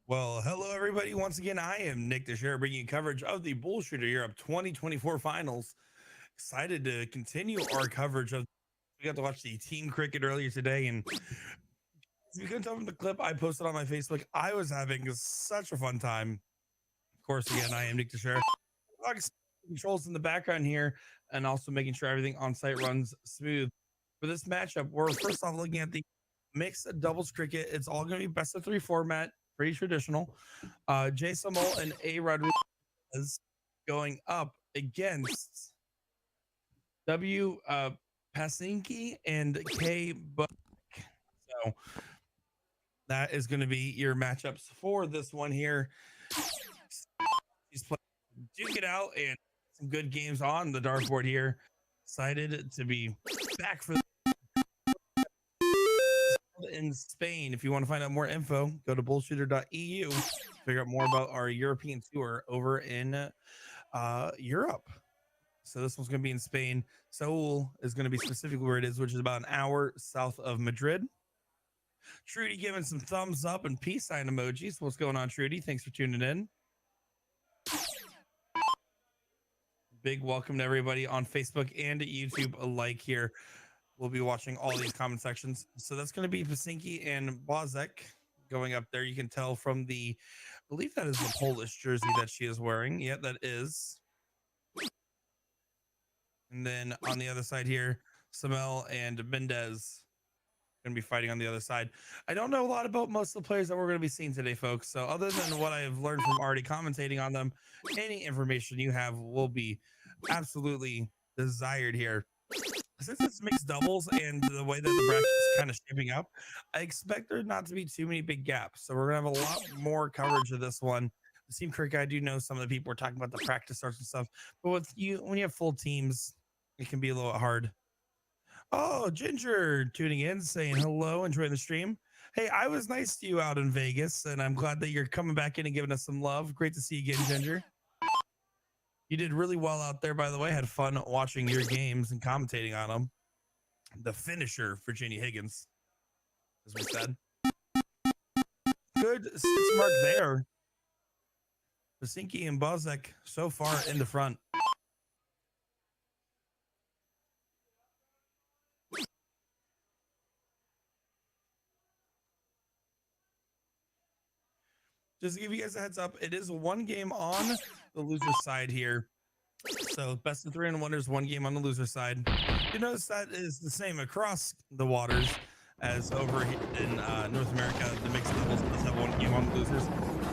Well, hello everybody. Once again, I am Nick the Share, bringing you coverage of the BullShooter Europe 2024 finals. Excited to continue our coverage of. We got to watch the team cricket earlier today, and if you couldn't tell from the clip I posted on my Facebook, I was having such a fun time. Of course, again, I am Nick the Share. Controls in the background here, and also making sure everything on site runs smooth. For this matchup, we're first off looking at the mixed doubles cricket. It's all going to be best of three format, pretty traditional. Jason Mole and A Rodriguez going up against W Pasinki and K Buck. So that is going to be your matchups for this one here. He's playing Duke it out and some good games on the dartboard here. Excited to be back for in Spain. If you want to find out more info, go to bullshooter.eu. Figure out more about our European tour over in Europe. So this one's going to be in Spain. Seoul is going to be specifically where it is, which is about an hour south of Madrid. Trudy giving some thumbs up and peace sign emojis. What's going on, Trudy? Thanks for tuning in. Big welcome to everybody on Facebook and YouTube alike here. We'll be watching all these comment sections. So that's going to be Pasinki and Bozek going up there. You can tell from I believe that is the Polish jersey that she is wearing. Yeah, that is. And then on the other side here, Samel and Mendez going to be fighting on the other side. I don't know a lot about most of the players that we're going to be seeing today, folks. So other than what I have learned from already commentating on them, any information you have will be absolutely desired here. Since it's mixed doubles and the way that the bracket is kind of shaping up, I expect there not to be too many big gaps. So we're going to have a lot more coverage of this one. The team cricket, I do know some of the people are talking about the practice starts and stuff, but when you have full teams, it can be a little hard. Oh, Ginger tuning in, saying hello, enjoying the stream. Hey, I was nice to you out in Vegas, and I'm glad that you're coming back in and giving us some love. Great to see you again, Ginger. You did really well out there, by the way. Had fun watching your games and commentating on them. The finisher, Virginia Higgins, as we said. Good 6 mark there. Pasinki and Bozek so far in the front. Just to give you guys a heads up, it is one game on the loser side here. So best of three and wonders, one game on the loser side. You notice that is the same across the waters as over in North America. The mixed doubles does have one game on the losers.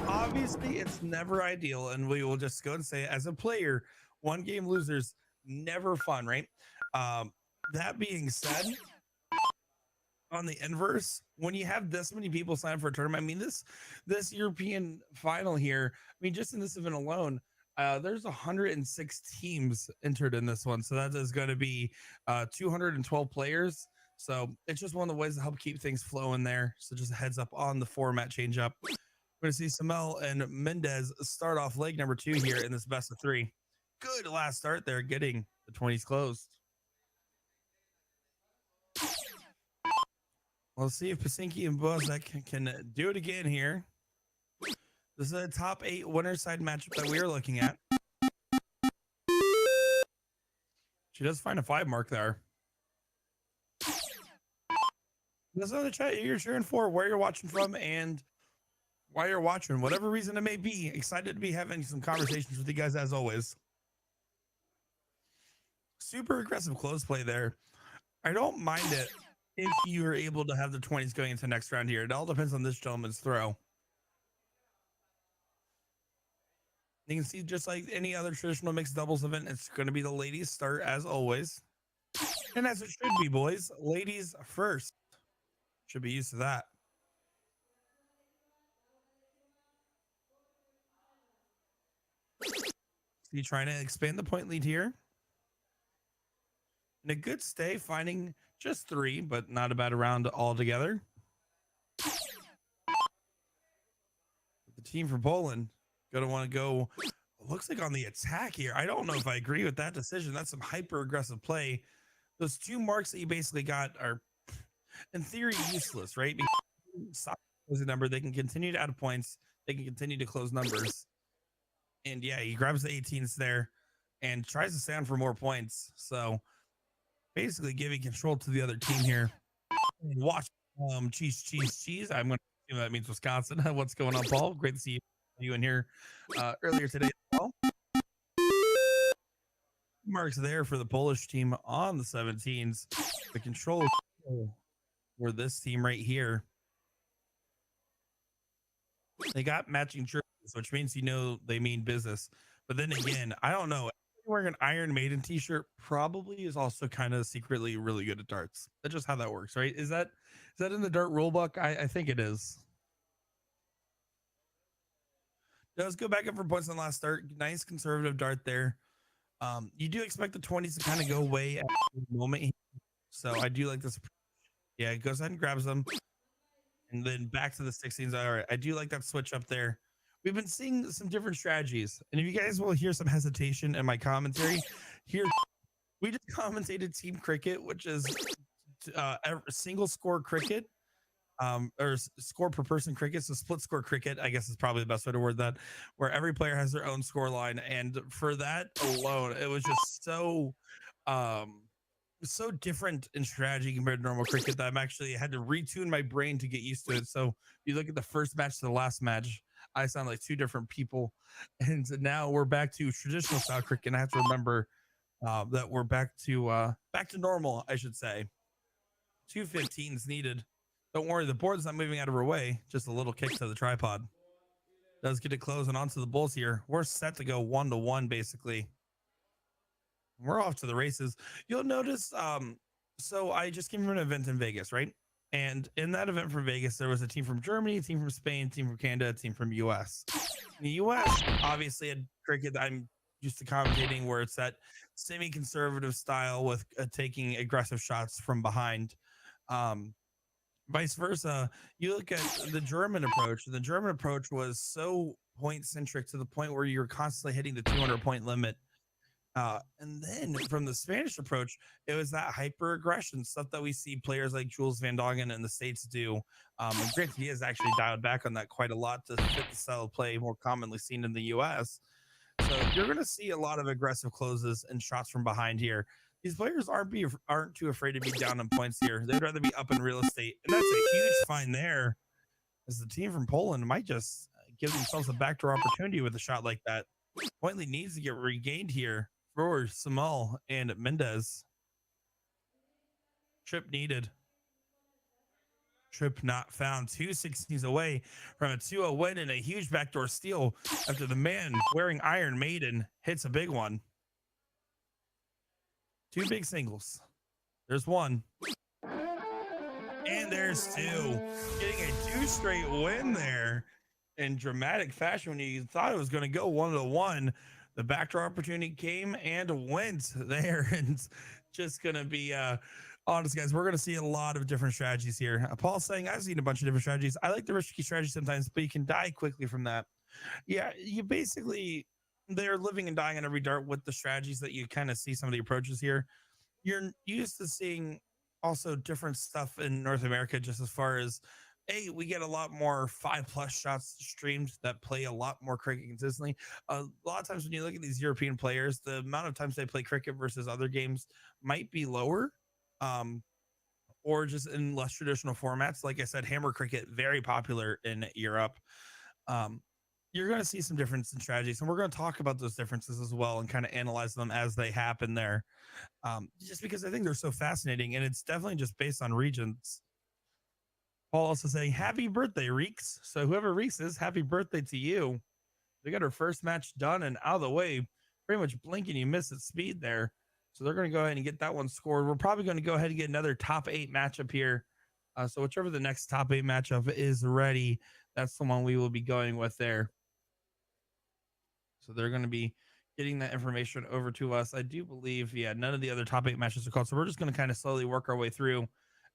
Obviously, it's never ideal, and we will just go and say, as a player, one game losers never fun, right? That being said, on the inverse, when you have this many people sign up for a tournament, I mean this European final here, I mean, just in this event alone, there's 106 teams entered in this one. So that is going to be 212 players. So it's just one of the ways to help keep things flowing there. So just a heads up on the format change up. We're going to see Samel and Mendez start off leg number 2 here in this best of 3. Good last start there, getting the 20s closed. Let's see if Pasinki and Bozek can do it again here. This is a top 8 winner side matchup that we are looking at. She does find a 5 mark there. Let's know in the chat who you're cheering for, where you're watching from, and why you're watching. Whatever reason it may be, excited to be having some conversations with you guys as always. Super aggressive close play there. I don't mind it if you're able to have the 20s going into the next round here. It all depends on this gentleman's throw. You can see, just like any other traditional mixed doubles event, it's going to be the ladies start as always. And as it should be, boys. Ladies first. Should be used to that. See, trying to expand the point lead here. And a good stay, finding just 3, but not a bad round altogether. The team for Poland going to want to go, looks like on the attack here. I don't know if I agree with that decision. That's some hyper aggressive play. Those 2 marks that you basically got are, in theory, useless, right? Because the number, they can continue to add points. they can continue to close numbers. And yeah, he grabs the 18s there and tries to stand for more points. So basically giving control to the other team here. Watch cheese, cheese, cheese. I'm gonna assume that means Wisconsin. What's going on, Paul? Great to see you in here earlier today as well. Marks there for the Polish team on the 17s. The control for this team right here. They got matching jerseys, which means they mean business. But then again, I don't know. Wearing an Iron Maiden t-shirt probably is also kind of secretly really good at darts. That's just how that works, right? Is that in the dart rule book? I think it is. Does go back up for points on the last start. Nice conservative dart there. You do expect the 20s to kind of go away at the moment. So I do like this. Yeah, it goes ahead and grabs them. And then back to the 16s. All right. I do like that switch up there. We've been seeing some different strategies. And if you guys will hear some hesitation in my commentary, here we just commentated team cricket, which is single score cricket. Or score per person cricket, so split score cricket, I guess is probably the best way to word that, where every player has their own score line. And for that alone, it was just um so different in strategy compared to normal cricket that I'm actually had to retune my brain to get used to it. So you look at the first match to the last match, I sound like two different people. And so now we're back to traditional style cricket, and I have to remember that we're back to normal, I should say. 215s needed. Don't worry, the board's not moving out of her way. Just a little kick to the tripod. Does get it close and onto the Bulls here. We're set to go 1-1, basically. We're off to the races. You'll notice, so I just came from an event in Vegas, right? And in that event from Vegas, there was a team from Germany, a team from Spain, a team from Canada, a team from US. In the US, obviously, had cricket that I'm used to commentating, where it's that semi-conservative style with taking aggressive shots from behind. Vice versa, you look at the German approach. The German approach was so point centric to the point where you're constantly hitting the 200 point limit. And then from the Spanish approach, it was that hyper aggression stuff that we see players like Jules Van Dongen in the States do. And granted, he has actually dialed back on that quite a lot to fit the style of play more commonly seen in the US. So you're going to see a lot of aggressive closes and shots from behind here. These players aren't too afraid to be down on points here. They'd rather be up in real estate, and that's a huge find there, as the team from Poland might just give themselves a backdoor opportunity with a shot like that. Point lead needs to get regained here for Samal and Mendez. Trip needed. Trip not found. 216s away from a 2-0 win and a huge backdoor steal after the man wearing Iron Maiden hits a big one. Two big singles. There's one. And there's two. Getting a 2 straight win there in dramatic fashion. When you thought it was going to go 1-1, the backdoor opportunity came and went there. And it's just going to be honest, guys. We're going to see a lot of different strategies here. Paul's saying, I've seen a bunch of different strategies. I like the risky strategy sometimes, but you can die quickly from that. Yeah, you basically... they're living and dying on every dart with the strategies that you kind of see some of the approaches here. You're used to seeing also different stuff in North America, just as far as, we get a lot more 5+ shots streamed that play a lot more cricket consistently. A lot of times when you look at these European players, the amount of times they play cricket versus other games might be lower, or just in less traditional formats. Like I said, hammer cricket, very popular in Europe. You're going to see some difference in strategies, and we're going to talk about those differences as well and kind of analyze them as they happen there, just because I think they're so fascinating, and it's definitely just based on regions. Paul also saying, happy birthday, Reeks. So whoever Reeks is, happy birthday to you. We got our first match done and out of the way. Pretty much blinking, you miss at speed there. So they're going to go ahead and get that one scored. We're probably going to go ahead and get another top 8 matchup here. So whichever the next top 8 matchup is ready, that's the one we will be going with there. So they're going to be getting that information over to us. I do believe, none of the other top 8 matches are called. So we're just going to kind of slowly work our way through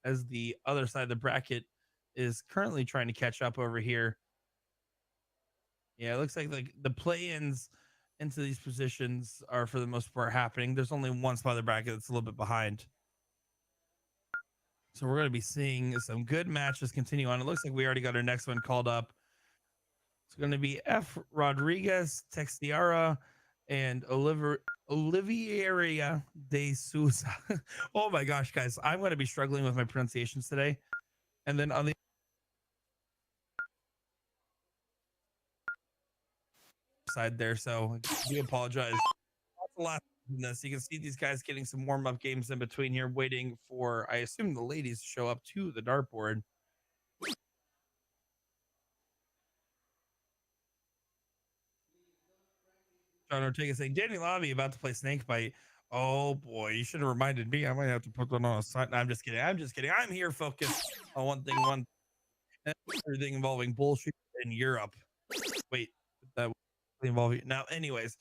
as the other side of the bracket is currently trying to catch up over here. Yeah, it looks like the play-ins into these positions are for the most part happening. There's only one spot of the bracket that's a little bit behind. So we're going to be seeing some good matches continue on. It looks like we already got our next one called up. It's going to be F. Rodriguez, Texiara, and Oliveira de Souza. Oh my gosh, guys, I'm going to be struggling with my pronunciations today. And then on the side there, so we apologize. That's the last in this. You can see these guys getting some warm up games in between here, waiting for, I assume, the ladies to show up to the dartboard. John Ortega saying, Danny Lobby about to play Snake Bite. Oh boy, you should have reminded me. I might have to put that on a side. No, I'm just kidding. I'm just kidding. I'm here focused on one thing, one everything involving bullshit in Europe. Wait, that involving now. Anyways,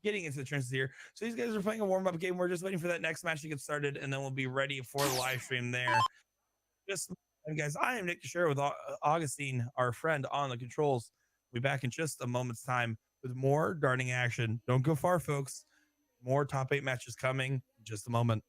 getting into the trenches here. So these guys are playing a warm up game. We're just waiting for that next match to get started, and then we'll be ready for the live stream there. Just and guys, I am Nick to share with Augustine, our friend on the controls. We'll be back in just a moment's time with more darting action. Don't go far, folks. More top 8 matches coming in just a moment.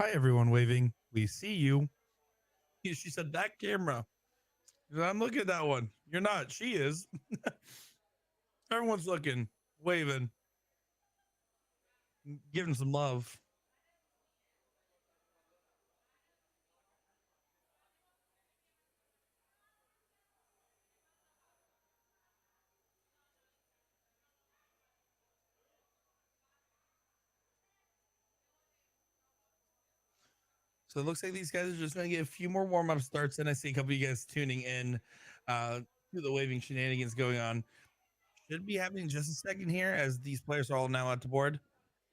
Hi, everyone waving. We see you. She said, that camera. I'm looking at that one. You're not. She is. Everyone's looking, waving, giving some love. So it looks like these guys are just going to get a few more warm up starts. And I see a couple of you guys tuning in to the waving shenanigans going on. Should be happening in just a second here as these players are all now at the board.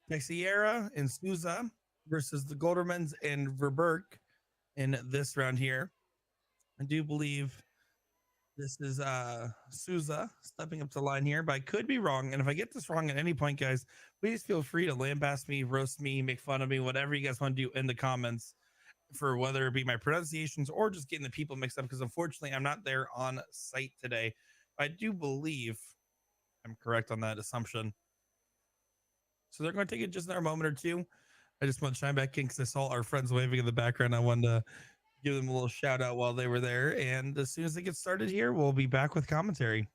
Texiera and Souza versus the Goldermans and Verberg in this round here. I do believe this is Souza stepping up to the line here, but I could be wrong. And if I get this wrong at any point, guys, please feel free to lambast me, roast me, make fun of me, whatever you guys want to do in the comments for whether it be my pronunciations or just getting the people mixed up. Because unfortunately, I'm not there on site today. I do believe I'm correct on that assumption. So they're going to take it just another moment or two. I just want to chime back in because I saw our friends waving in the background. I wanted to give them a little shout out while they were there. And as soon as they get started here, we'll be back with commentary.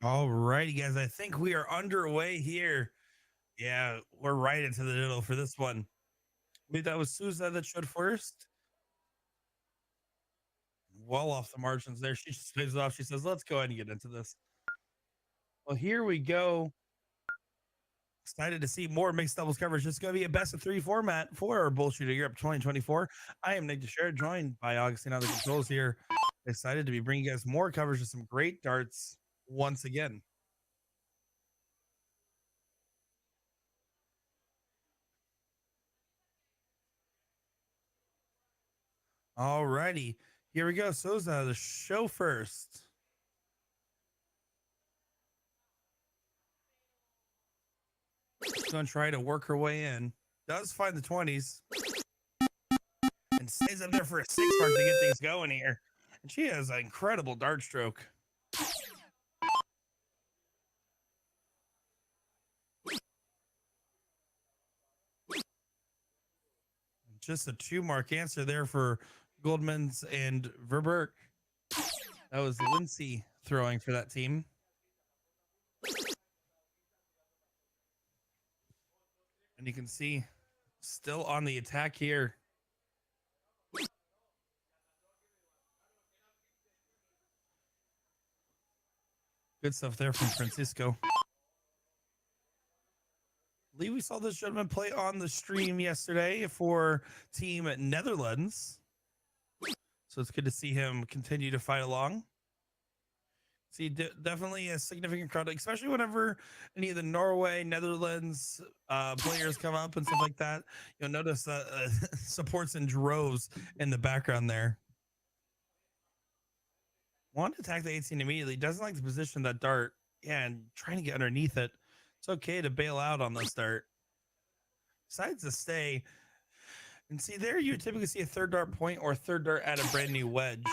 All righty, guys. I think we are underway here. Yeah, we're right into the middle for this one. I believe that was Souza that showed first. Well off the margins there. She just waves it off. She says, let's go ahead and get into this. Well, here we go. Excited to see more mixed doubles coverage. It's going to be a best of three format for our Bullshooter Europe 2024. I am Nick DeShare, joined by Augustine on the controls here. Excited to be bringing you guys more coverage of some great darts once again. All righty. Here we go. Souza, the show first. Going to try to work her way in. Does find the 20s and stays up there for a 6 mark to get things going here. And she has an incredible dart stroke. Just a 2 mark answer there for Goldman's and Verberg. That was Lindsay throwing for that team. And you can see still on the attack here. Good stuff there from Francisco. I believe we saw this gentleman play on the stream yesterday for Team Netherlands. So it's good to see him continue to fight along. See, definitely a significant crowd, especially whenever any of the Norway, Netherlands players come up and stuff like that. You'll notice supports in droves in the background there. Want to attack the 18 immediately. Doesn't like the position of that dart. Yeah, and trying to get underneath it. It's okay to bail out on this dart. Decides to stay. And see, there you typically see a third dart point or third dart at a brand new wedge.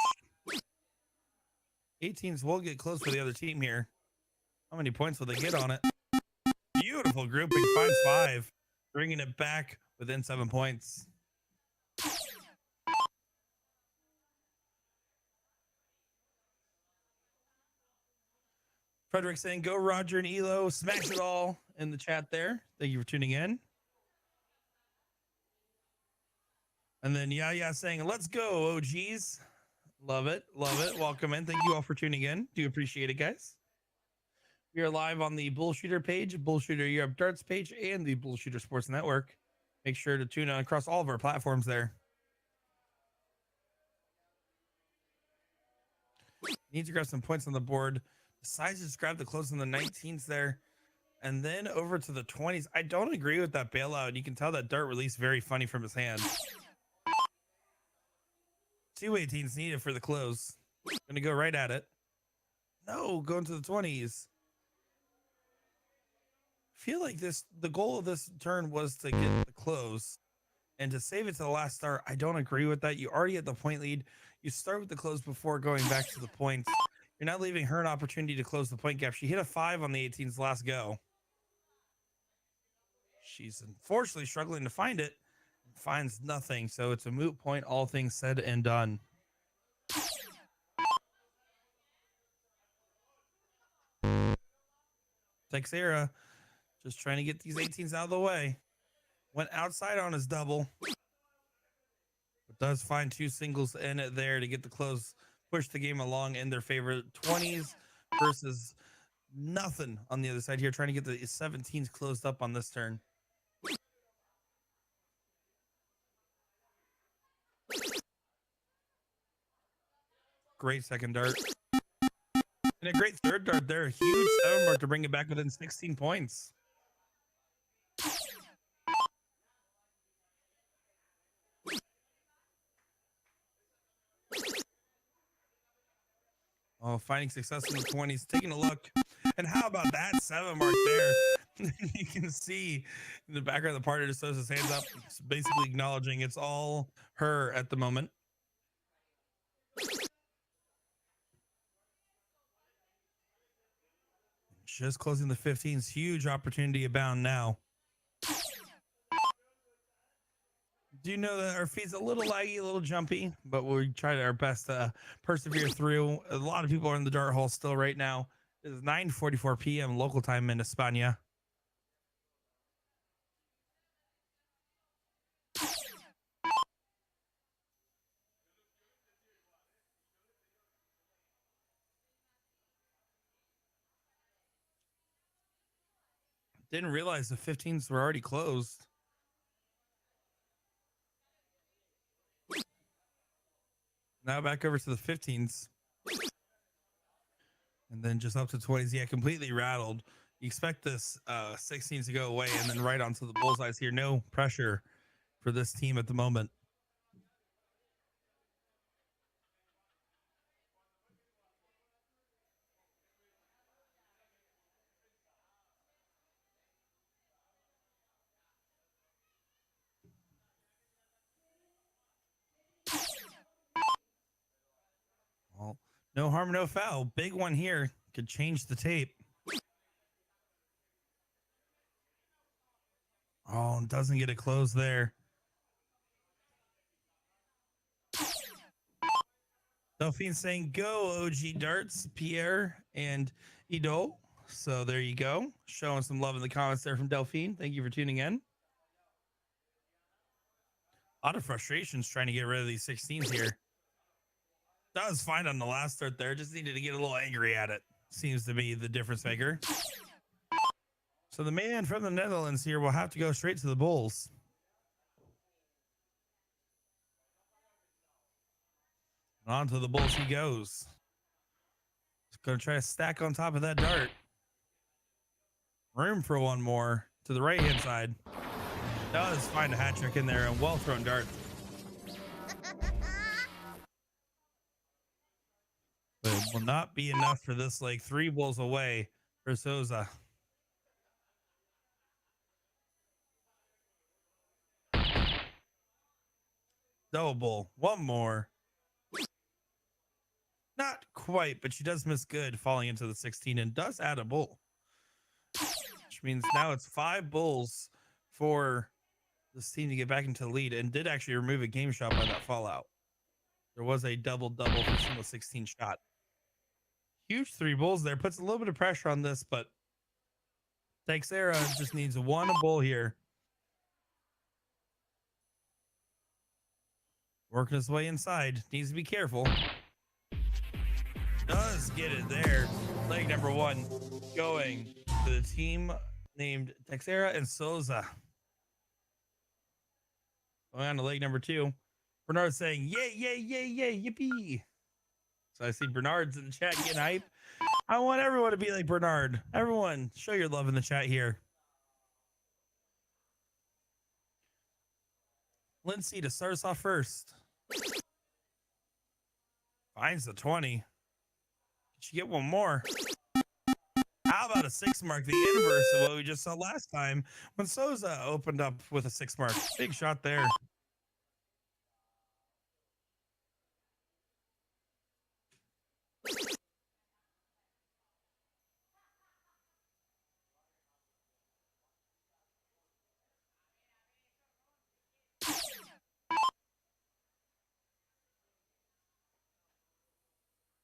18s will get close for the other team here. How many points will they get on it? Beautiful grouping. Finds 5. Bringing it back within 7 points. Frederick saying, go Roger and Elo. Smash it all in the chat there. Thank you for tuning in. And then yeah saying, let's go, OGs. Love it. Love it. Welcome in. Thank you all for tuning in. Do appreciate it, guys. We are live on the BullShooter page, BullShooter Europe Darts page, and the BullShooter Sports Network. Make sure to tune in across all of our platforms there. Need to grab some points on the board. Decides to just grab the close on the 19s there. And then over to the 20s. I don't agree with that bailout. You can tell that dart released very funny from his hand. 2 18s needed for the close. Gonna go right at it. No, going to the 20s. Feel like the goal of this turn was to get the close and to save it to the last start. I don't agree with that. You already had the point lead. You start with the close before going back to the points. You're not leaving her an opportunity to close the point gap. She hit a 5 on the 18's last go. She's unfortunately struggling to find it. Finds nothing. So it's a moot point, all things said and done. Texera just trying to get these 18s out of the way. Went outside on his double. But does find 2 singles in it there to get the close. Push the game along in their favor. 20s versus nothing on the other side here. Trying to get the 17s closed up on this turn. Great second dart. And a great third dart there. A huge 7 mark to bring it back within 16 points. Oh, finding success in the 20s. Taking a look. And how about that 7 mark there? You can see in the background of the party just throws his hands up, basically acknowledging it's all her at the moment. Just closing the 15s. Huge opportunity abound now. Do know that our feet's a little laggy, a little jumpy, but we try our best to persevere through. A lot of people are in the dart hall still right now. It's 9:44 p.m. local time in España. Didn't realize the 15s were already closed. Now back over to the 15s. And then just up to 20s. Yeah, completely rattled. You expect this 16s to go away and then right onto the bullseyes here. No pressure for this team at the moment. Well, no harm, no foul. Big one here. Could change the tape. Oh, doesn't get it closed there. Delphine saying, go, OG Darts, Pierre, and Ido. So there you go. Showing some love in the comments there from Delphine. Thank you for tuning in. A lot of frustrations trying to get rid of these 16s here. That was fine on the last start there. Just needed to get a little angry at it. Seems to be the difference maker. So the man from the Netherlands here will have to go straight to the Bulls. On to the Bulls he goes. He's going to try to stack on top of that dart. Room for one more to the right-hand side. Does find a hat trick in there and well-thrown dart. But it will not be enough for this, like 3 bulls away for Souza. Double bull. One more. Not quite, but she does miss good falling into the 16 and does add a bull. Which means now it's 5 bulls for this team to get back into the lead and did actually remove a game shot by that fallout. There was a double-double for single 16 shot. Huge 3 bulls there. Puts a little bit of pressure on this, but Texera just needs one bull here. Working his way inside. Needs to be careful. Does get it there. Leg number 1 going to the team named Texera and Souza. Going on to leg number 2. Bernard saying, yay, yay, yay, yay, yippee. So I see Bernard's in the chat getting hype. I want everyone to be like Bernard. Everyone, show your love in the chat here. Lindsay to start us off first. Finds the 20. Did she get one more? How about a 6 mark? The inverse of what we just saw last time when Souza opened up with a 6 mark. Big shot there.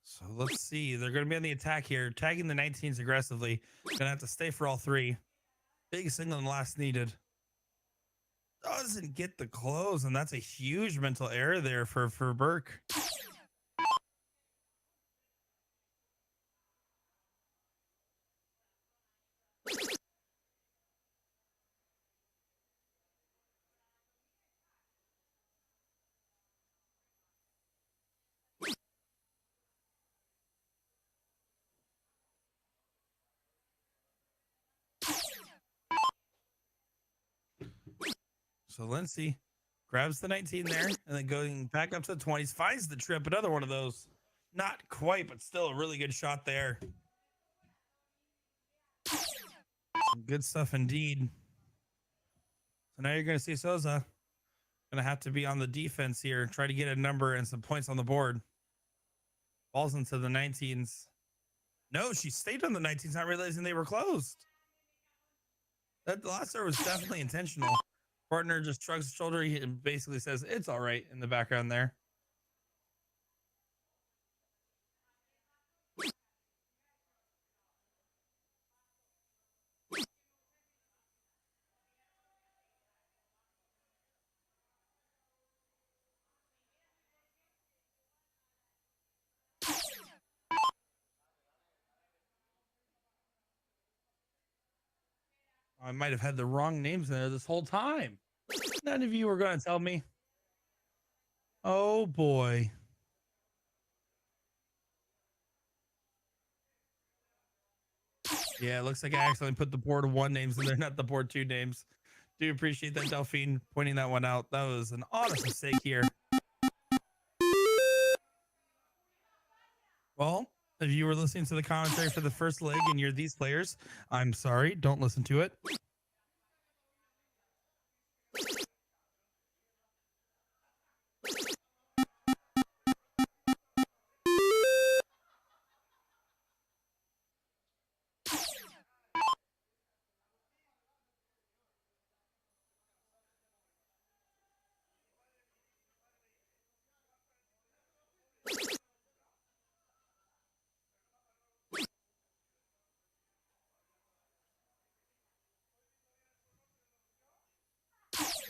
So let's see. They're going to be on the attack here, tagging the 19s aggressively. Going to have to stay for all 3. Big single and last needed. Doesn't get the close, and that's a huge mental error there for Burke. So Lindsay grabs the 19 there and then going back up to the 20s, finds the trip. Another one of those. Not quite, but still a really good shot there. Some good stuff indeed. So now you're going to see Souza going to have to be on the defense here, try to get a number and some points on the board. Falls into the 19s. No, she stayed on the 19s, not realizing they were closed. That last serve was definitely intentional. Partner just shrugs his shoulder. He basically says, it's all right in the background there. I might have had the wrong names in there this whole time. None of you were going to tell me. Oh boy. Yeah, it looks like I accidentally put the board one names in there, not the board two names. Do appreciate that, Delphine, pointing that one out. That was an honest mistake here. Well, if you were listening to the commentary for the first leg and you're these players, I'm sorry. Don't listen to it.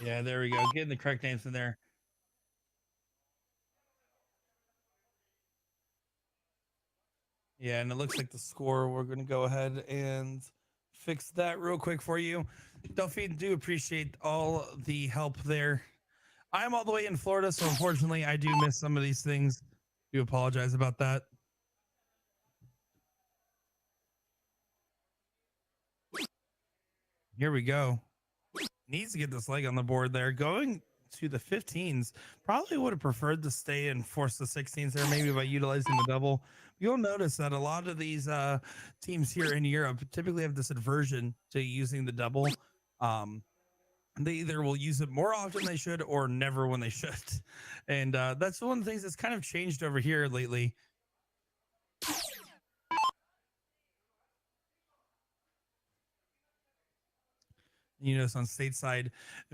Yeah, there we go. Getting the correct names in there. Yeah, and it looks like the score. We're going to go ahead and fix that real quick for you. Delphine, do appreciate all the help there. I'm all the way in Florida, so unfortunately, I do miss some of these things. Do apologize about that. Here we go. Needs to get this leg on the board there. Going to the 15s, probably would have preferred to stay and force the 16s there, maybe by utilizing the double. You'll notice that a lot of these teams here in Europe typically have this aversion to using the double. They either will use it more often than they should or never when they should. And that's one of the things that's kind of changed over here lately. You know, it's on stateside.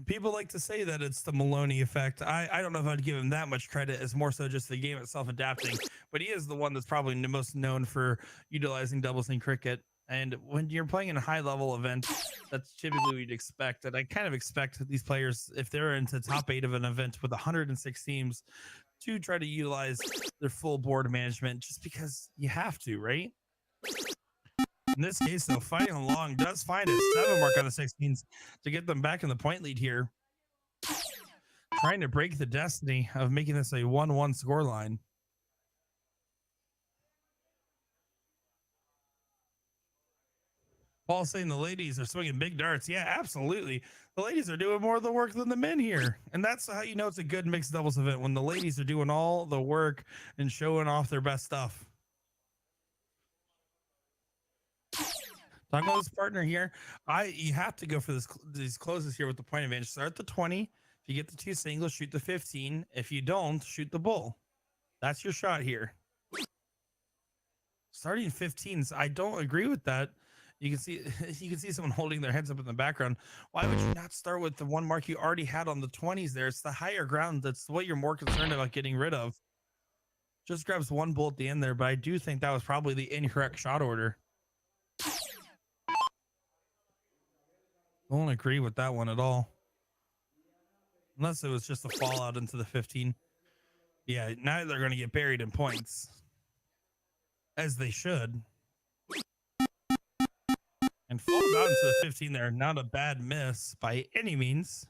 People like to say that it's the Maloney effect. I don't know if I'd give him that much credit. It's more so just the game itself adapting. But he is the one that's probably the most known for utilizing doubles in cricket. And when you're playing in a high level event, that's typically what you'd expect. And I kind of expect these players, if they're into top 8 of an event with 106 teams, to try to utilize their full board management just because you have to, right? In this case, though, Fighting Along does find a 7 mark on the 16s to get them back in the point lead here. Trying to break the destiny of making this a 1-1 scoreline. Paul saying the ladies are swinging big darts. Yeah, absolutely. The ladies are doing more of the work than the men here. And that's how you know it's a good mixed doubles event, when the ladies are doing all the work and showing off their best stuff. Talking about this partner here, you have to go for these closes here with the point advantage. Start the 20. If you get the 2 singles, shoot the 15. If you don't, shoot the bull. That's your shot here. Starting 15s, I don't agree with that. You can see someone holding their heads up in the background. Why would you not start with the one mark you already had on the 20s there? It's the higher ground. That's what you're more concerned about getting rid of. Just grabs one bull at the end there, but I do think that was probably the incorrect shot order. I don't agree with that one at all. Unless it was just a fallout into the 15. Yeah, now they're going to get buried in points. As they should. And falls out into the 15 there. Not a bad miss by any means.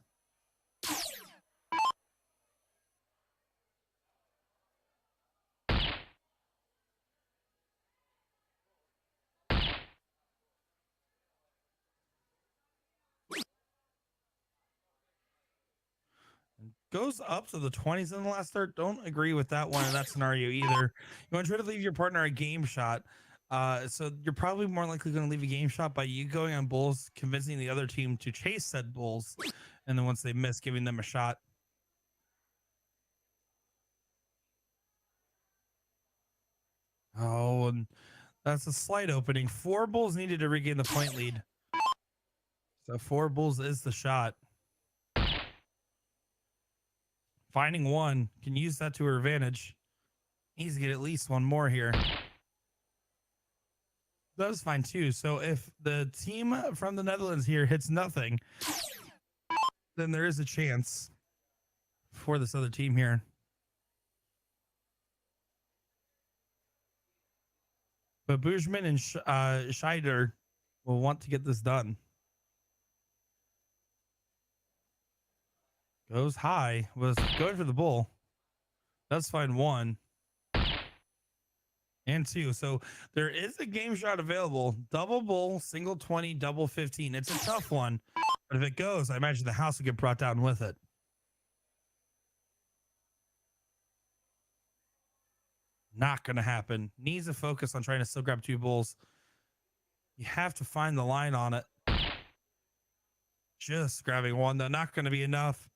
Goes up to the 20s in the last third. Don't agree with that one in that scenario either. You want to try to leave your partner a game shot. So you're probably more likely going to leave a game shot by you going on bulls, convincing the other team to chase said bulls, and then once they miss, giving them a shot. Oh, and that's a slight opening. 4 bulls needed to regain the point lead. So 4 bulls is the shot. Finding 1, can use that to her advantage. Needs to get at least 1 more here. Does find 2. So if the team from the Netherlands here hits nothing, then there is a chance for this other team here. But Boojman and Scheider will want to get this done. Goes high. Was going for the bull. That's fine. 1 and 2. So there is a game shot available. Double bull, single 20, double 15. It's a tough one. But if it goes, I imagine the house will get brought down with it. Not going to happen. Needs to focus on trying to still grab 2 bulls. You have to find the line on it. Just grabbing 1, though. Not going to be enough.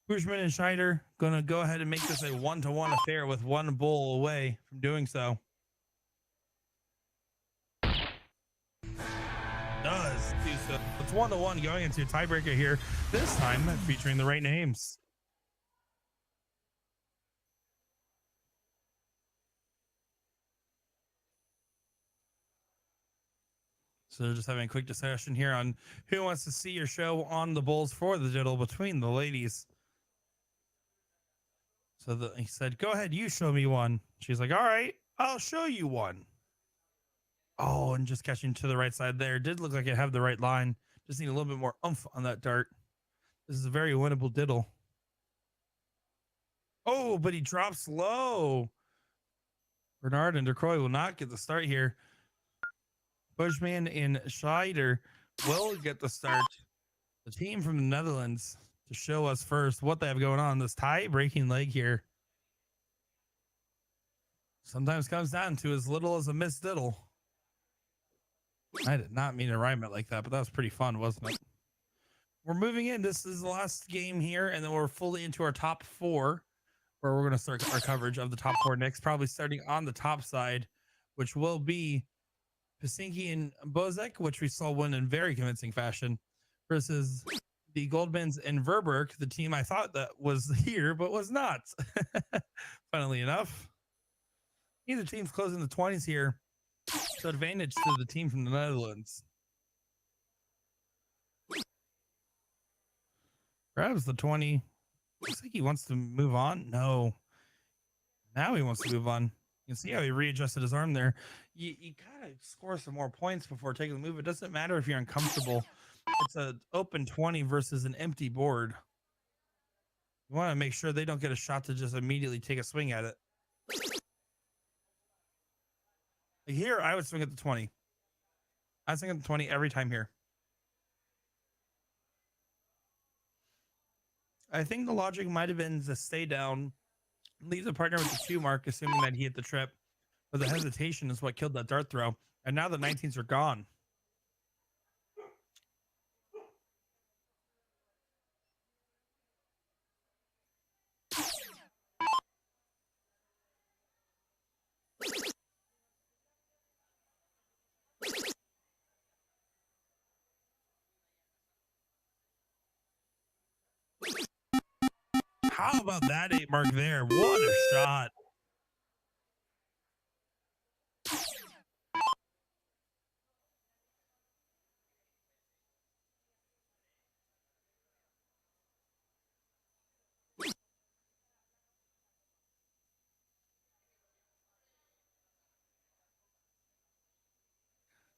Bushman and Schneider going to go ahead and make this a 1-to-1 affair with 1 bull away from doing so. Does do so. It's 1-to-1 going into a tiebreaker here. This time featuring the right names. So they're just having a quick discussion here on who wants to see your show on the bulls for the diddle between the ladies. So he said, go ahead, you show me one. She's like, all right, I'll show you one. Oh, and just catching to the right side there. Did look like it had the right line. Just need a little bit more oomph on that dart. This is a very winnable diddle. Oh, but he drops low. Bernard and DeCroix will not get the start here. Bushman and Scheider will get the start. The team from the Netherlands to show us first what they have going on. This tie-breaking leg here sometimes comes down to as little as a missed diddle. I did not mean to rhyme it like that, but that was pretty fun, wasn't it? We're moving in. This is the last game here, and then we're fully into our top 4, where we're going to start our coverage of the top 4 next, probably starting on the top side, which will be Pasinki and Bozek, which we saw win in very convincing fashion, versus the Goldmans and Verberg, the team I thought that was here, but was not. Funnily enough, neither team's closing the 20s here, so advantage to the team from the Netherlands. Grabs the 20. Looks like he wants to move on. No. Now he wants to move on. You can see how he readjusted his arm there. You gotta score some more points before taking the move. It doesn't matter if you're uncomfortable. It's an open 20 versus an empty board. You want to make sure they don't get a shot to just immediately take a swing at it. Here, I would swing at the 20. I swing at the 20 every time here. I think the logic might have been to stay down, leave the partner with the 2 mark, assuming that he hit the trip. But the hesitation is what killed that dart throw. And now the 19s are gone. How about that 8 mark there? What a shot.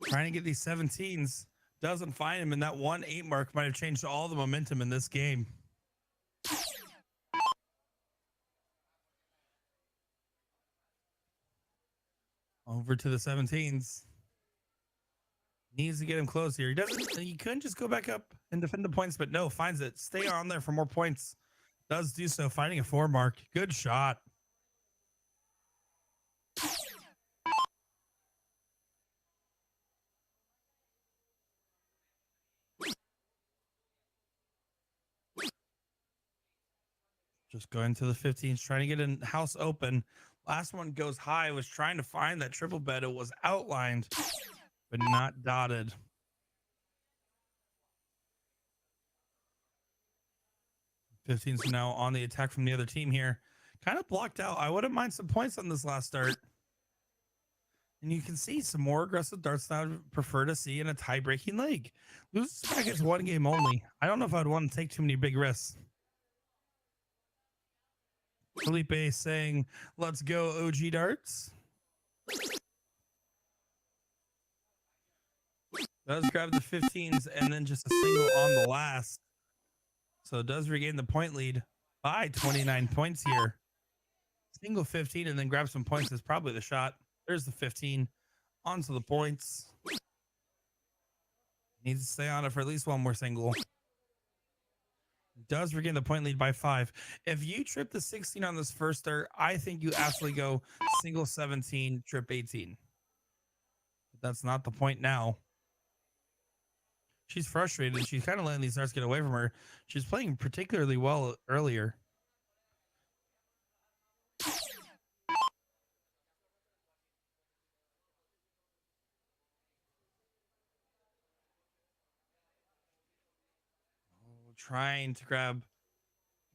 Trying to get these 17s. Doesn't find him, and that 1-8 mark might have changed all the momentum in this game. Over to the 17s. Needs to get him close here. He doesn't. He couldn't just go back up and defend the points, but no, finds it. Stay on there for more points. Does do so, finding a 4 mark. Good shot. Just going to the 15s, trying to get a house open. Last one goes high. Was trying to find that triple bet. It was outlined, but not dotted. 15s now on the attack from the other team here. Kind of blocked out. I wouldn't mind some points on this last start. And you can see some more aggressive darts that I would prefer to see in a tie-breaking leg. Loses back is 1 game only. I don't know if I'd want to take too many big risks. Felipe saying, let's go OG darts. Does grab the 15s and then just a single on the last. So it does regain the point lead by 29 points here. Single 15 and then grab some points is probably the shot. There's the 15 onto the points. Needs to stay on it for at least one more single. Does regain the point lead by 5. If you trip the 16 on this first start, I think you absolutely go single 17, trip 18. But that's not the point now. She's frustrated. She's kind of letting these darts get away from her. She's playing particularly well earlier. Trying to grab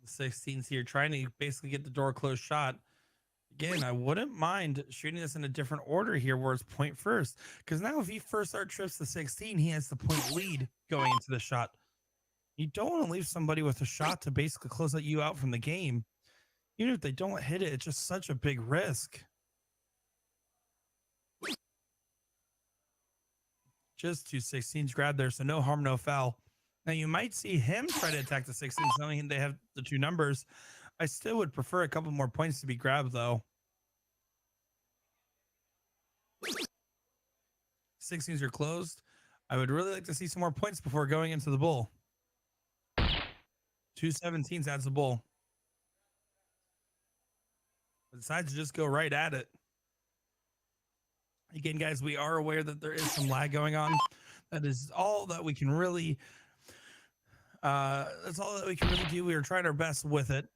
the 16s here, trying to basically get the door closed shot. Again, I wouldn't mind shooting this in a different order here where it's point first. Because now if he first start trips the 16, he has the point lead going into the shot. You don't want to leave somebody with a shot to basically close you out from the game. Even if they don't hit it, it's just such a big risk. Just 2 16s grab there, so no harm, no foul. Now you might see him try to attack the 16s, knowing they have the 2 numbers. I still would prefer a couple more points to be grabbed, though. 16s are closed. I would really like to see some more points before going into the bull. 2 17s adds the bull. Decides to just go right at it. Again, guys, we are aware that there is some lag going on. That is all that we can really that's all that we can really do. We are trying our best with it.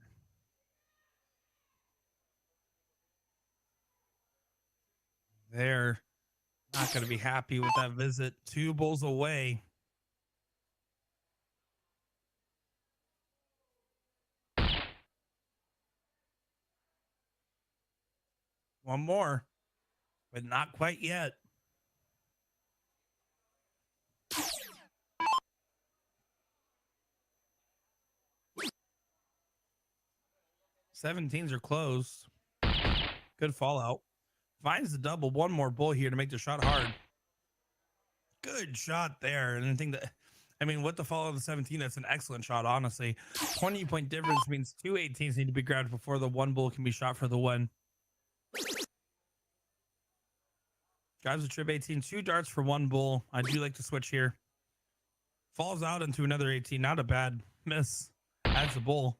They're not going to be happy with that visit. 2 bulls away. One more, but not quite yet. Seventeens are closed. Good fallout. Finds the double. One more bull here to make the shot hard. Good shot there. And I think that, I mean, with the fall of the 17, that's an excellent shot, honestly. 20-point difference means 2 18s need to be grabbed before the 1 bull can be shot for the win. Grabs a trip 18, 2 darts for 1 bull. I do like to switch here. Falls out into another 18. Not a bad miss. Adds the bull.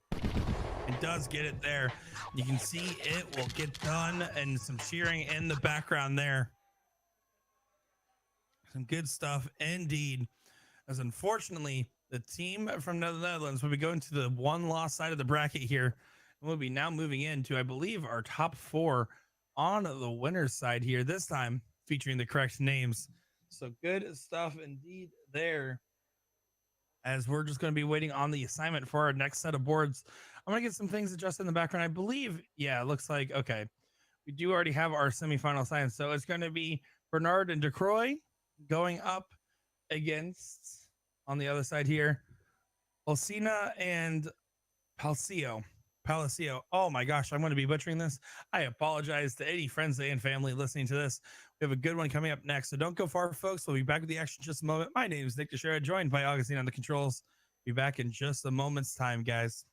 It does get it there. You can see it will get done, and some cheering in the background there. Some good stuff indeed. As unfortunately, the team from the Netherlands will be going to the 1-loss side of the bracket here. And we'll be now moving into, I believe, our top 4 on the winner's side here, this time featuring the correct names. So good stuff indeed there. As we're just going to be waiting on the assignment for our next set of boards. I'm going to get some things adjusted in the background. I believe, yeah, it looks like, okay, we do already have our semifinal signs. So it's going to be Bernard and DeCroy going up against, on the other side here, Olsina and Palacio. Oh my gosh, I'm going to be butchering this. I apologize to any friends and family listening to this. We have a good one coming up next, so don't go far, folks. We'll be back with the action in just a moment. My name is Nick Teixeira, joined by Augustine on the controls. Be back in just a moment's time, guys.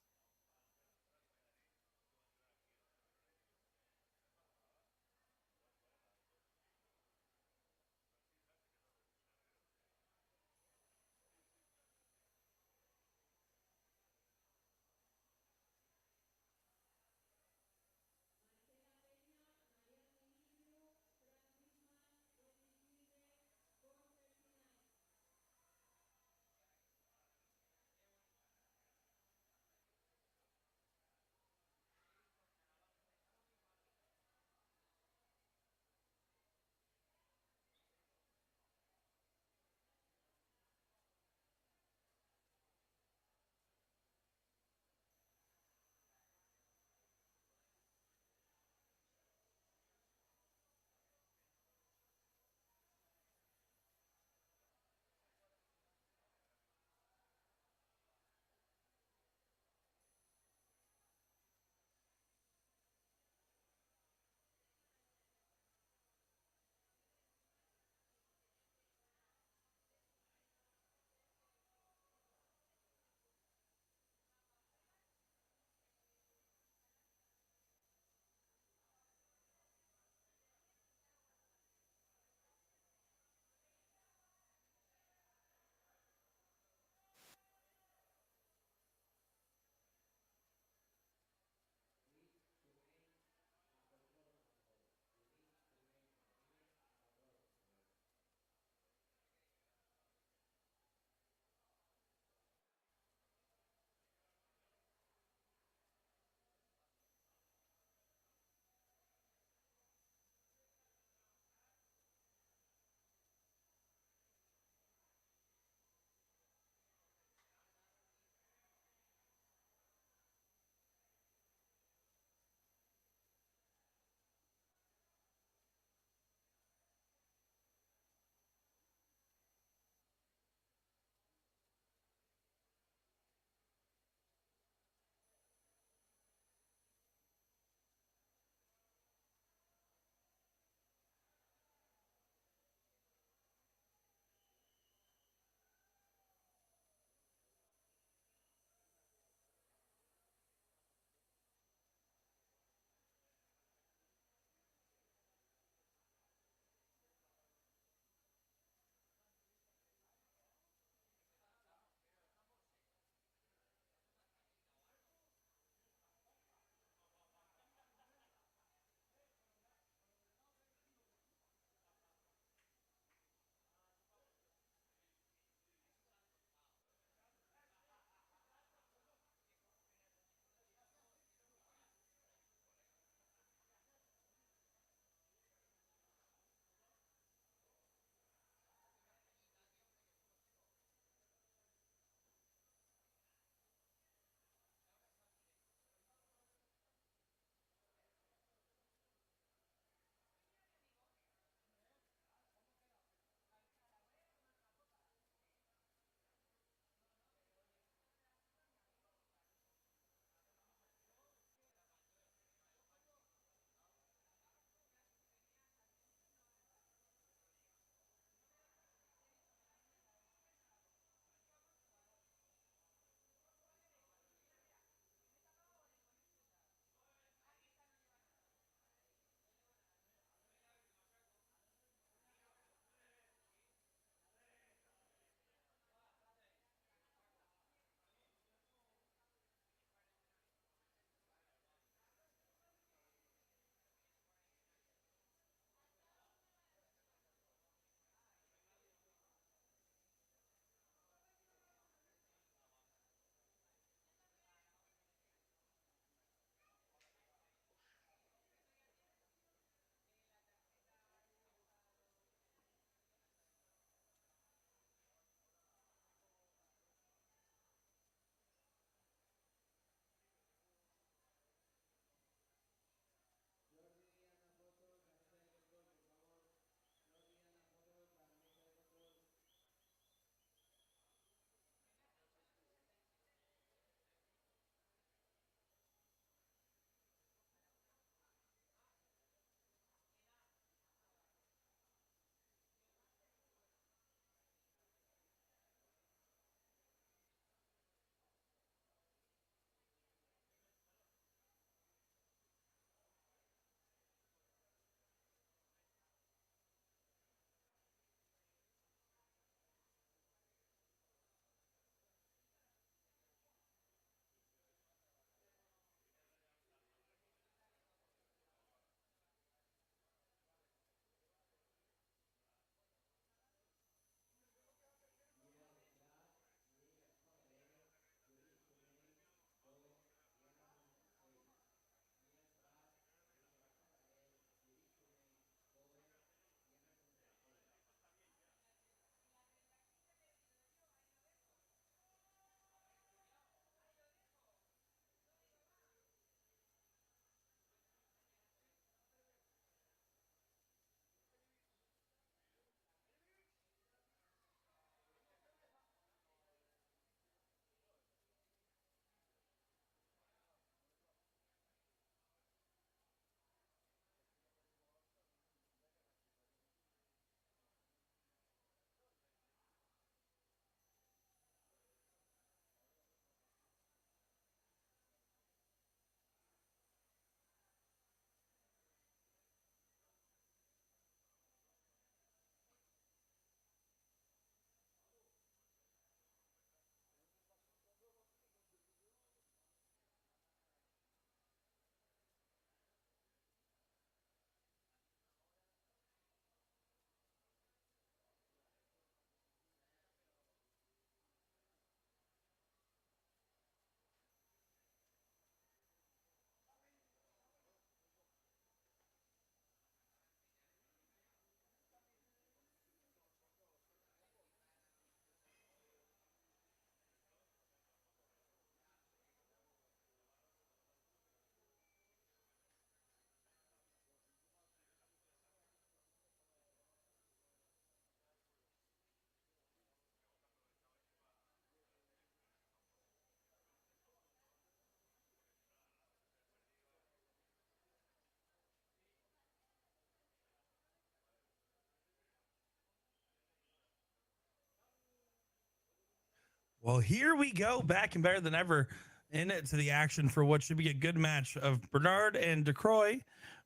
Well, here we go, back and better than ever in it to the action for what should be a good match of Bernard and DeCroy.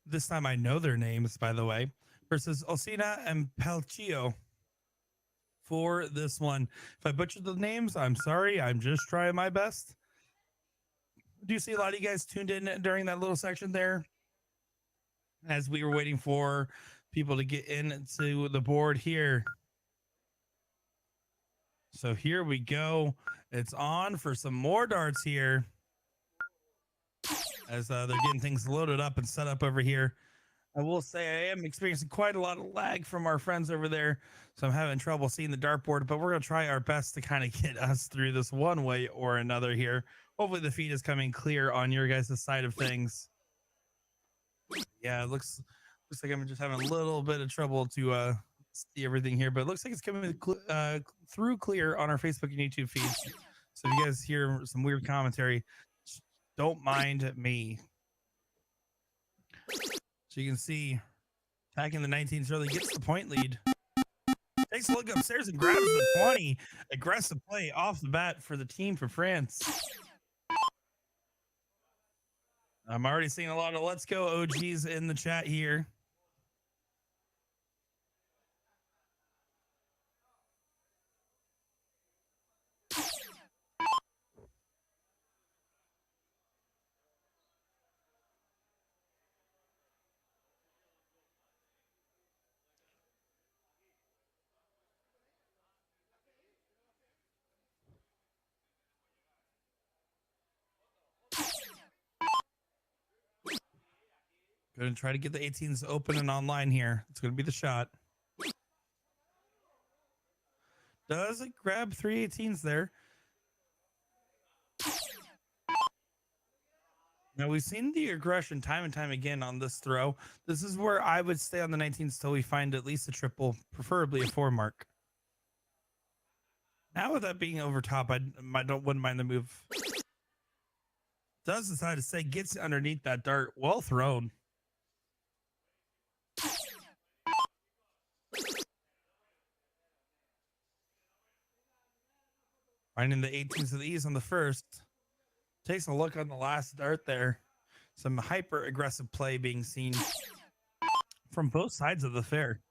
This time I know their names, by the way, versus Osina and Pelcio for this one. If I butchered the names, I'm sorry. I'm just trying my best. Do you see a lot of you guys tuned in during that little section there as we were waiting for people to get into the board here? So here we go. It's on for some more darts here as they're getting things loaded up and set up over here. I will say I am experiencing quite a lot of lag from our friends over there, so I'm having trouble seeing the dartboard, but we're going to try our best to kind of get us through this one way or another here. Hopefully the feed is coming clear on your guys' side of things. Yeah, it looks like I'm just having a little bit of trouble to see everything here, but it looks like it's coming through clear on our Facebook and YouTube feeds. So if you guys hear some weird commentary, don't mind me. So you can see attacking the 19s early gets the point lead. Takes a look upstairs and grabs the 20. Aggressive play off the bat for the team for France. I'm already seeing a lot of let's go OGs in the chat here. Going to try to get the 18s open and online here. It's going to be the shot. Does it grab 3 18s there? Now, we've seen the aggression time and time again on this throw. This is where I would stay on the 19s till we find at least a triple, preferably a 4 mark. Now, with that being over top, wouldn't mind the move. Does decide to stay, gets underneath that dart. Well thrown. Finding the 18s of the ease on the first. Takes a look on the last dart there. Some hyper aggressive play being seen from both sides of the fair.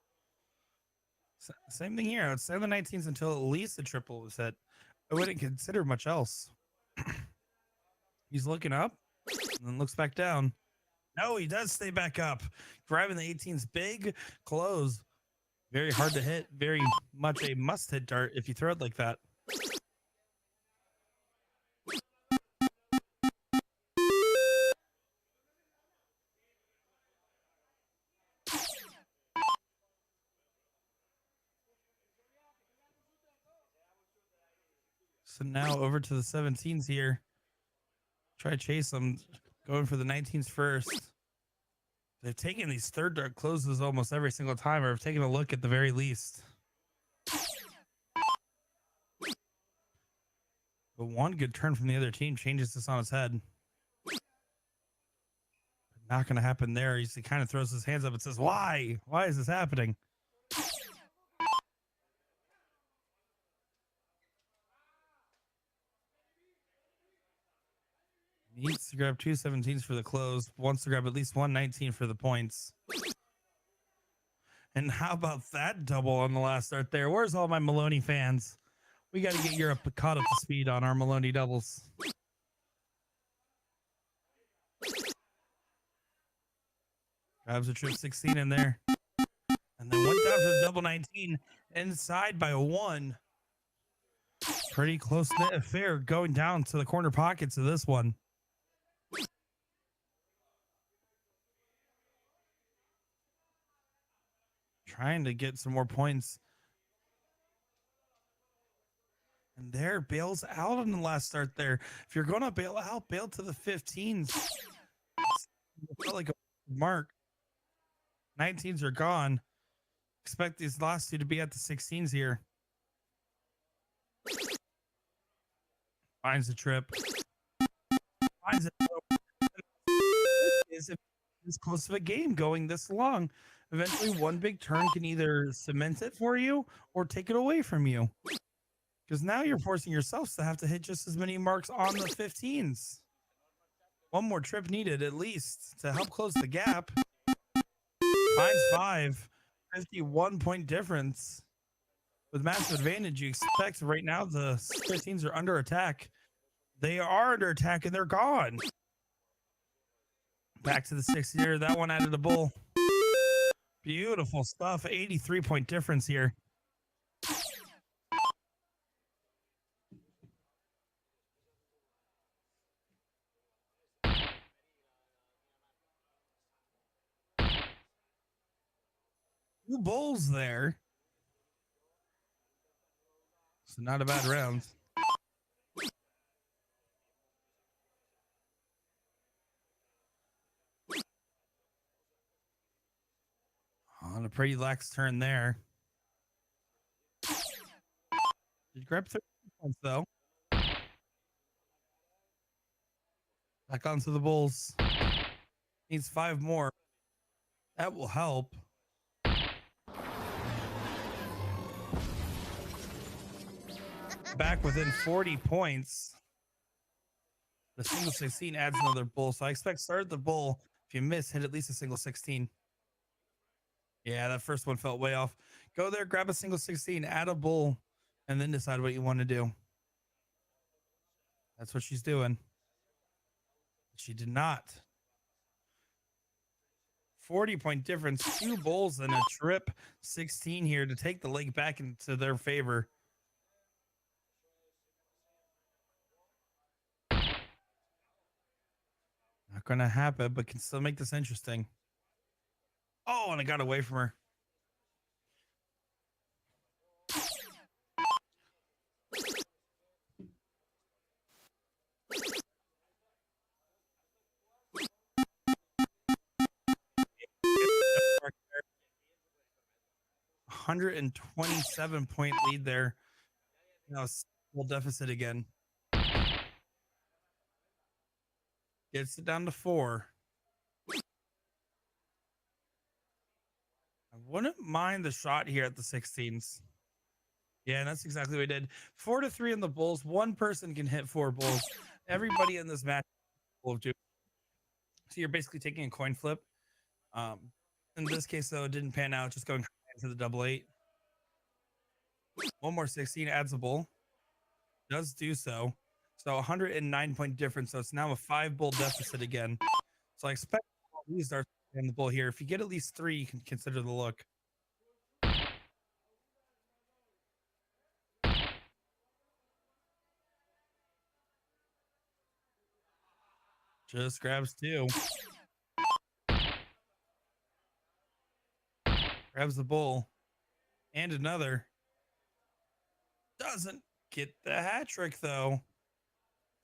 Same thing here. I would say the 19s until at least the triple was hit. I wouldn't consider much else. He's looking up and then looks back down. No, he does stay back up. Grabbing the 18s, big close. Very hard to hit. Very much a must hit dart if you throw it like that. So now over to the 17s here. Try to chase them. Going for the 19s first. They've taken these third dart closes almost every single time, or have taken a look at the very least. But one good turn from the other team changes this on its head. Not going to happen there. He kind of throws his hands up and says, why? Why is this happening? Needs to grab 2 17s for the close. Wants to grab at least 1 19 for the points. And how about that double on the last start there? Where's all my Maloney fans? We got to get Europe caught up to speed on our Maloney doubles. Grabs a trip 16 in there. And then went down for the double 19. Inside by 1. Pretty close knit affair going down to the corner pockets of this one. Trying to get some more points. And there, bails out on the last start there. If you're going to bail out, bail to the 15s. It felt like a mark. 19s are gone. Expect these last two to be at the 16s here. Finds the trip. Finds it. Is this close of a game going this long? Eventually, one big turn can either cement it for you or take it away from you. because now you're forcing yourselves to have to hit just as many marks on the 15s. One more trip needed at least to help close the gap. Finds 5, 51-point difference. With massive advantage, you expect right now the 15s are under attack. They are under attack and they're gone. Back to the 6 here. That one added a bull. Beautiful stuff. 83-point difference here. Two bulls there. So not a bad round. On a pretty lax turn there. Did grab 30 points though. Back onto the bulls. Needs 5 more. That will help. Back within 40 points. The single 16 adds another bull. So I expect start the bull. If you miss, hit at least a single 16. Yeah, that first one felt way off. Go there, grab a single 16, add a bull, and then decide what you want to do. That's what she's doing. She did not. 40-point difference, 2 bulls and a trip 16 here to take the leg back into their favor. Not going to happen, but can still make this interesting. Oh, and I got away from her. $127-point lead there. Now full deficit again. Gets it down to 4. I wouldn't mind the shot here at the 16s. Yeah, and that's exactly what we did. 4-3 in the bulls. One person can hit 4 bulls. Everybody in this match will do. So you're basically taking a coin flip. In this case, though, it didn't pan out. Just going into the double 8. One more 16 adds a bull. Does do so. So 109-point difference. So it's now a 5 bull deficit again. So I expect these are in the bull here. If you get at least 3, you can consider the look. Just grabs 2. Grabs the bull. And another. Doesn't get the hat trick, though.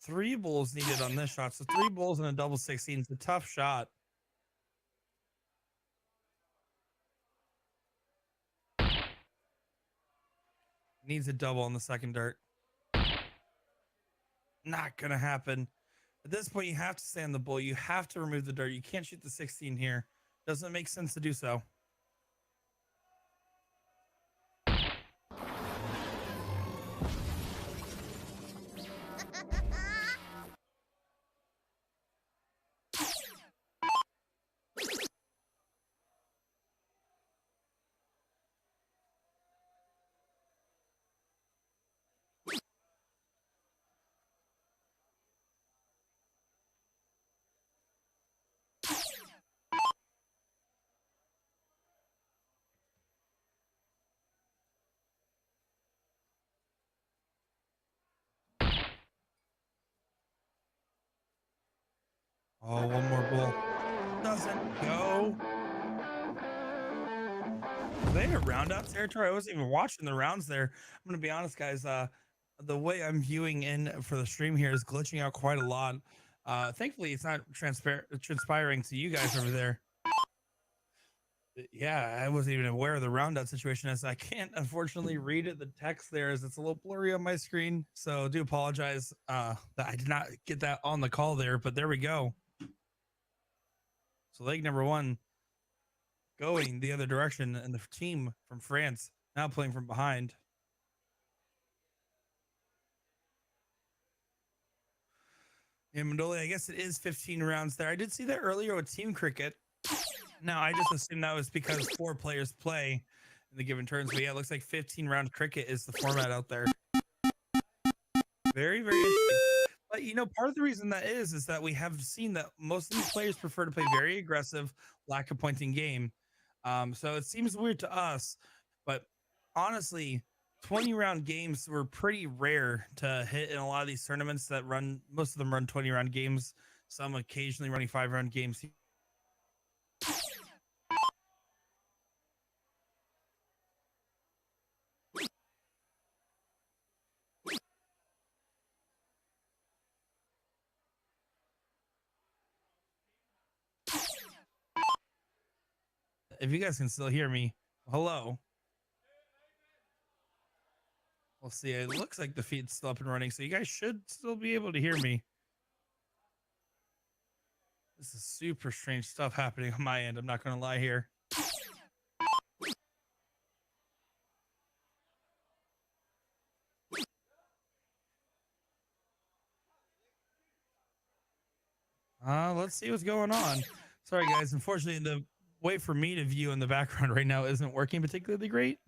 3 bulls needed on this shot. So 3 bulls and a double 16 is a tough shot. Needs a double on the second dirt. Not going to happen. At this point, you have to stay on the bull. You have to remove the dirt. You can't shoot the 16 here. Doesn't make sense to do so. Oh, one more bull. Doesn't go. Are they in round out territory? I wasn't even watching the rounds there. I'm going to be honest, guys. The way I'm viewing in for the stream here is glitching out quite a lot. Thankfully, it's not transpiring to you guys over there. Yeah, I wasn't even aware of the round out situation as I can't unfortunately read it. The text there is it's a little blurry on my screen. So I do apologize that I did not get that on the call there, but there we go. So leg number 1 going the other direction, and the team from France now playing from behind. And Mandoli, I guess it is 15 rounds there. I did see that earlier with team cricket. Now I just assumed that was because four players play in the given turns. But yeah, it looks like 15 round cricket is the format out there. Very, very interesting. But part of the reason that is that we have seen that most of these players prefer to play very aggressive, lack of pointing game. So it seems weird to us, but honestly, 20 round games were pretty rare to hit in a lot of these tournaments that run. Most of them run 20 round games. Some occasionally running 5 round games. If you guys can still hear me, hello. We'll see. It looks like the feed's still up and running, so you guys should still be able to hear me. This is super strange stuff happening on my end. I'm not going to lie here. Let's see what's going on. Sorry, guys. Unfortunately, the way for me to view in the background right now isn't working particularly great.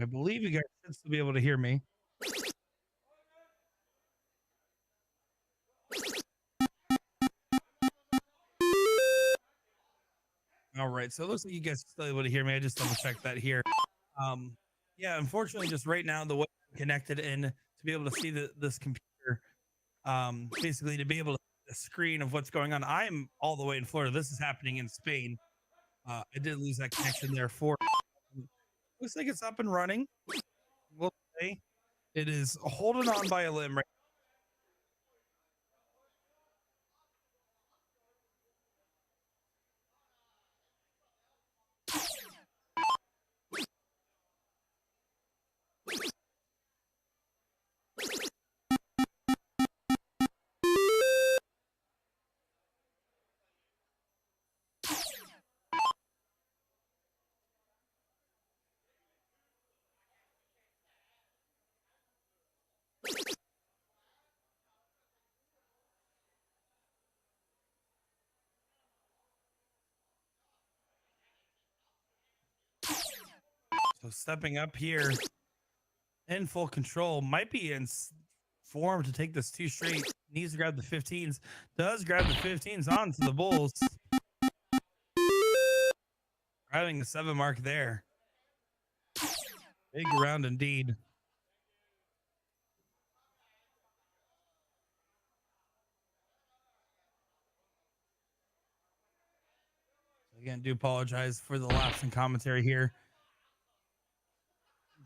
I believe you guys should still be able to hear me. All right. So it looks like you guys are still able to hear me. I just double checked that here. Um, yeah, unfortunately, just right now, the way I'm connected in to be able to see this computer, basically to be able to see the screen of what's going on. I'm all the way in Florida. This is happening in Spain. I did lose that connection there for. Looks like it's up and running. We'll say it is holding on by a limb right. So stepping up here in full control, might be in form to take this two straight. Needs to grab the 15s. Does grab the 15s onto the Bulls. Grabbing the 7 mark there. Big round indeed. Again, do apologize for the lapse in commentary here.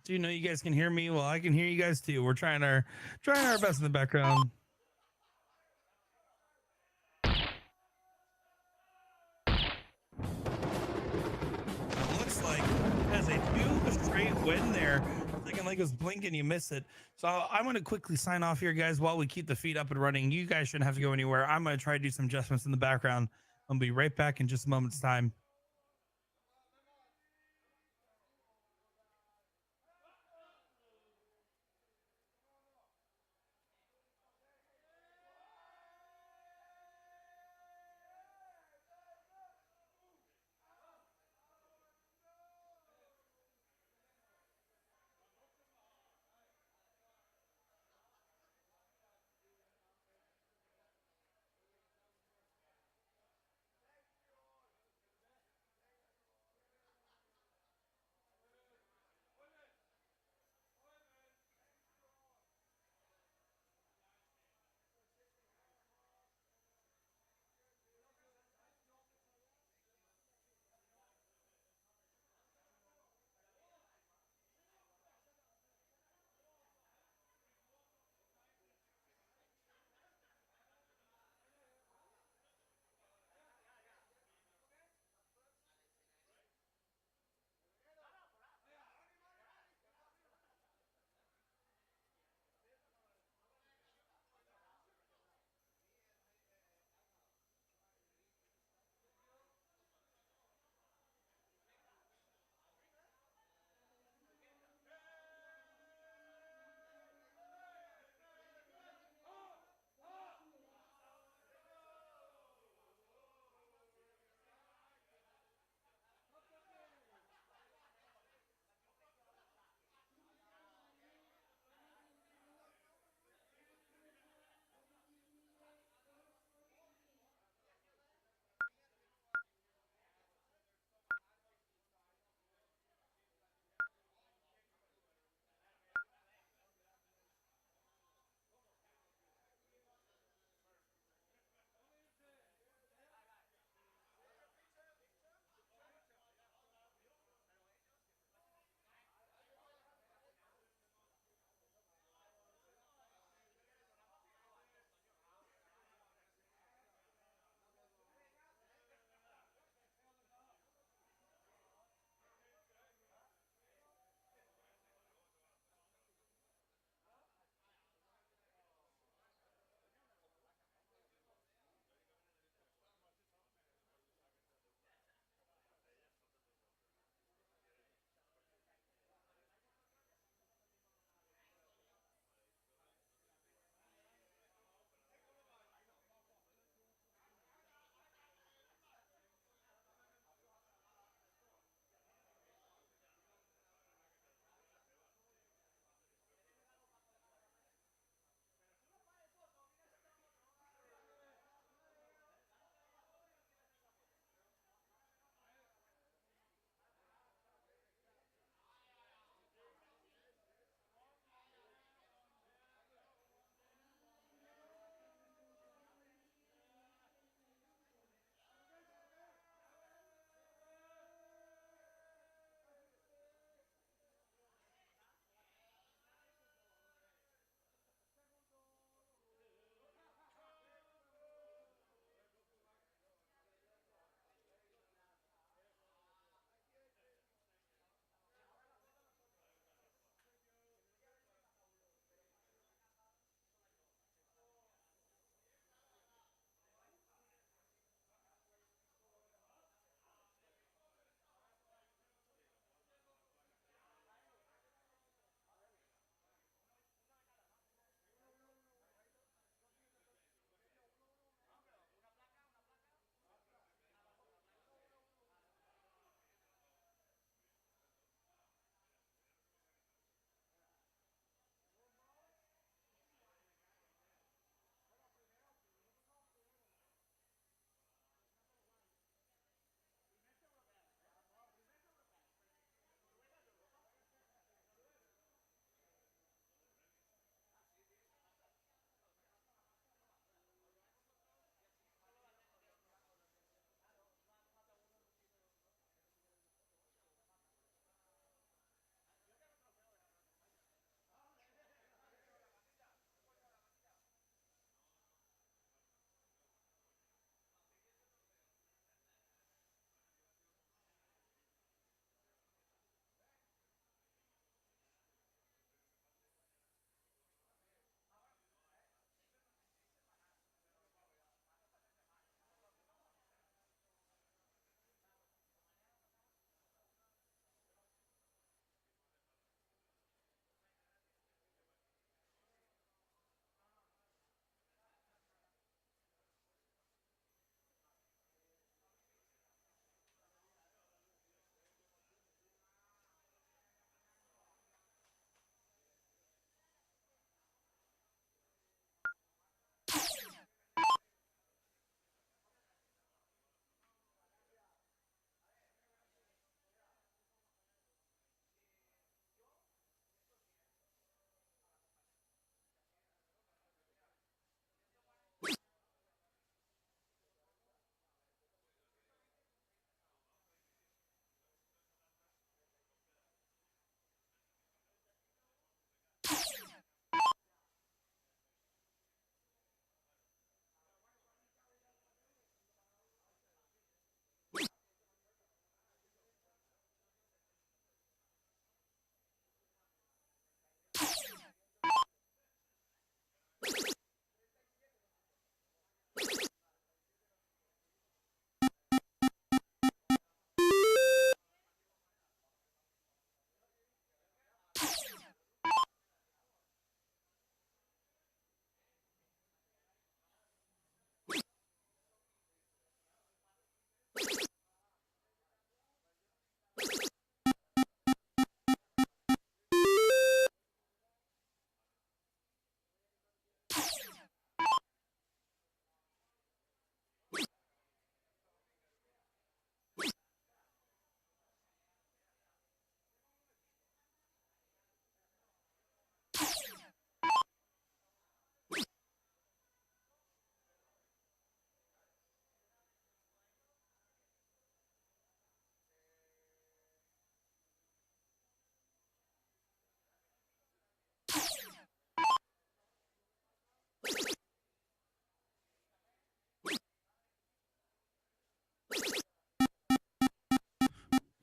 Do you know you guys can hear me? Well, I can hear you guys too. We're trying our best in the background. It looks like as a two straight win there. Thinking like it was blinking, you miss it. So I'm going to quickly sign off here, guys, while we keep the feed up and running. You guys shouldn't have to go anywhere. I'm going to try to do some adjustments in the background. I'll be right back in just a moment's time.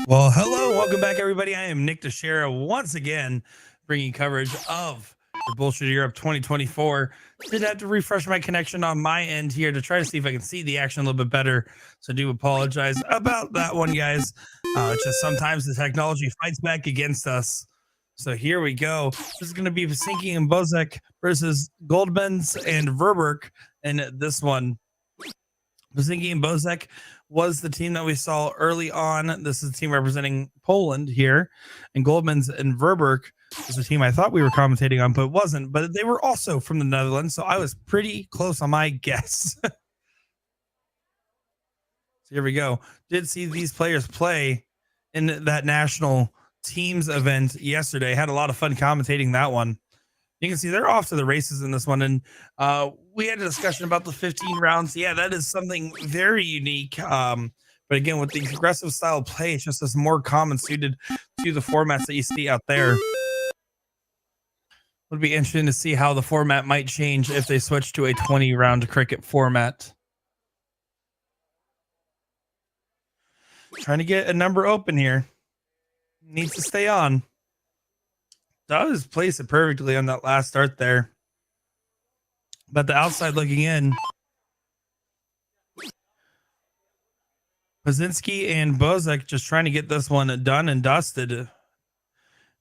Well, hello, welcome back, everybody. I am Nick Teixeira once again, bringing coverage of the Bullshit Europe 2024. Did have to refresh my connection on my end here to try to see if I can see the action a little bit better. So I do apologize about that one, guys. It's just sometimes the technology fights back against us. So here we go. This is going to be Vasinki and Bozek versus Goldmans and Verberg in this one. Vasinki and Bozek was the team that we saw early on. This is the team representing Poland here, and Goldmans and Verberg is the team I thought we were commentating on, but it wasn't. But they were also from the Netherlands, so I was pretty close on my guess. So here we go. Did see these players play in that national teams event yesterday. Had a lot of fun commentating that one. You can see they're off to the races in this one. And we had a discussion about the 15 rounds. Yeah, that is something very unique. But again, with the aggressive style play, it's just as more common suited to the formats that you see out there. Would be interesting to see how the format might change if they switch to a 20 round cricket format. Trying to get a number open here. Needs to stay on. Does place it perfectly on that last start there. But the outside looking in, Pazinski and Bozek just trying to get this one done and dusted in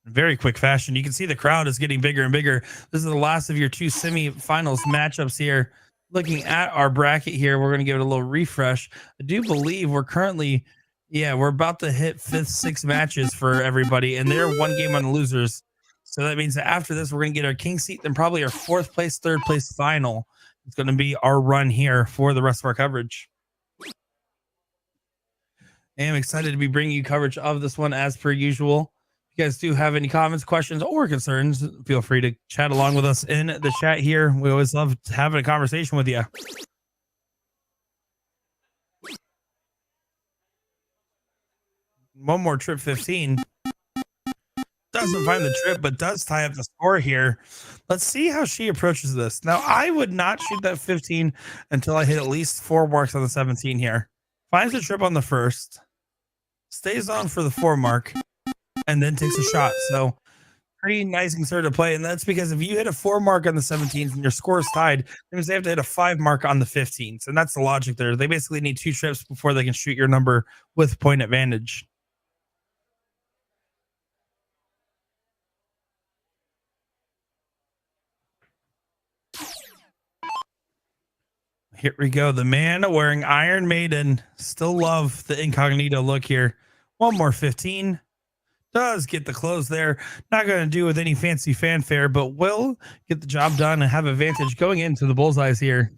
very quick fashion. You can see the crowd is getting bigger and bigger. This is the last of your two semifinals matchups here. Looking at our bracket here, we're going to give it a little refresh. I do believe we're currently, we're about to hit 5th, 6 matches for everybody, and they're one game on the losers. So that means that after this, we're going to get our king seat, then probably our 4th place, 3rd place final. It's going to be our run here for the rest of our coverage. I am excited to be bringing you coverage of this one as per usual. If you guys do have any comments, questions, or concerns, feel free to chat along with us in the chat here. We always love having a conversation with you. One more trip 15. Doesn't find the trip, but does tie up the score here. Let's see how she approaches this. Now, I would not shoot that 15 until I hit at least 4 marks on the 17 here. Finds the trip on the 1st, stays on for the 4 mark, and then takes a shot. So pretty nice concerted play. And that's because if you hit a 4 mark on the 17th and your score is tied, that means they have to hit a 5 mark on the 15th. And that's the logic there. They basically need 2 trips before they can shoot your number with point advantage. Here we go. The man wearing Iron Maiden. Still love the incognito look here. One more 15. Does get the close there. Not going to do with any fancy fanfare, but will get the job done and have advantage going into the bullseyes here.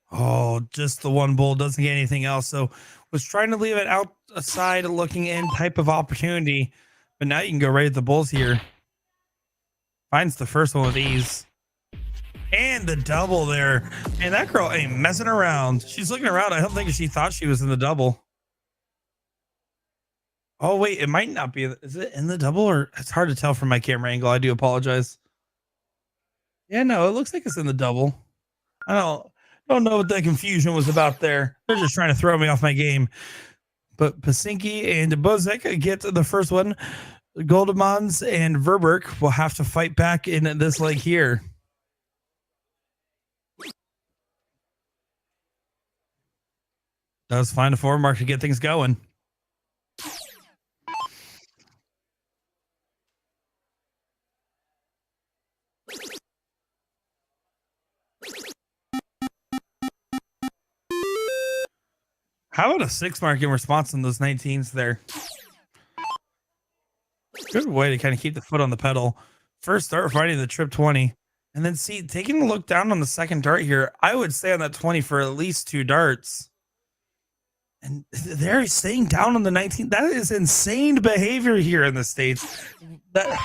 Oh, just the one bull, doesn't get anything else. So was trying to leave it outside looking in type of opportunity, but now you can go right at the bulls here. Finds the first one with ease. And the double there. And that girl ain't messing around. She's looking around. I don't think she thought she was in the double. Oh, wait, it might not be. Is it in the double, or it's hard to tell from my camera angle? I do apologize. Yeah, no, it looks like it's in the double. I don't know what that confusion was about there. They're just trying to throw me off my game. But Pasinki and Bozek get the first one. Goldemans and Verberg will have to fight back in this leg here. Does find a 4 mark to get things going. How about a 6 mark in response on those 19s there? Good way to kind of keep the foot on the pedal. First start fighting the trip 20. And then see, taking a look down on the second dart here, I would stay on that 20 for at least 2 darts. And they're staying down on the 19. That is insane behavior here in the States.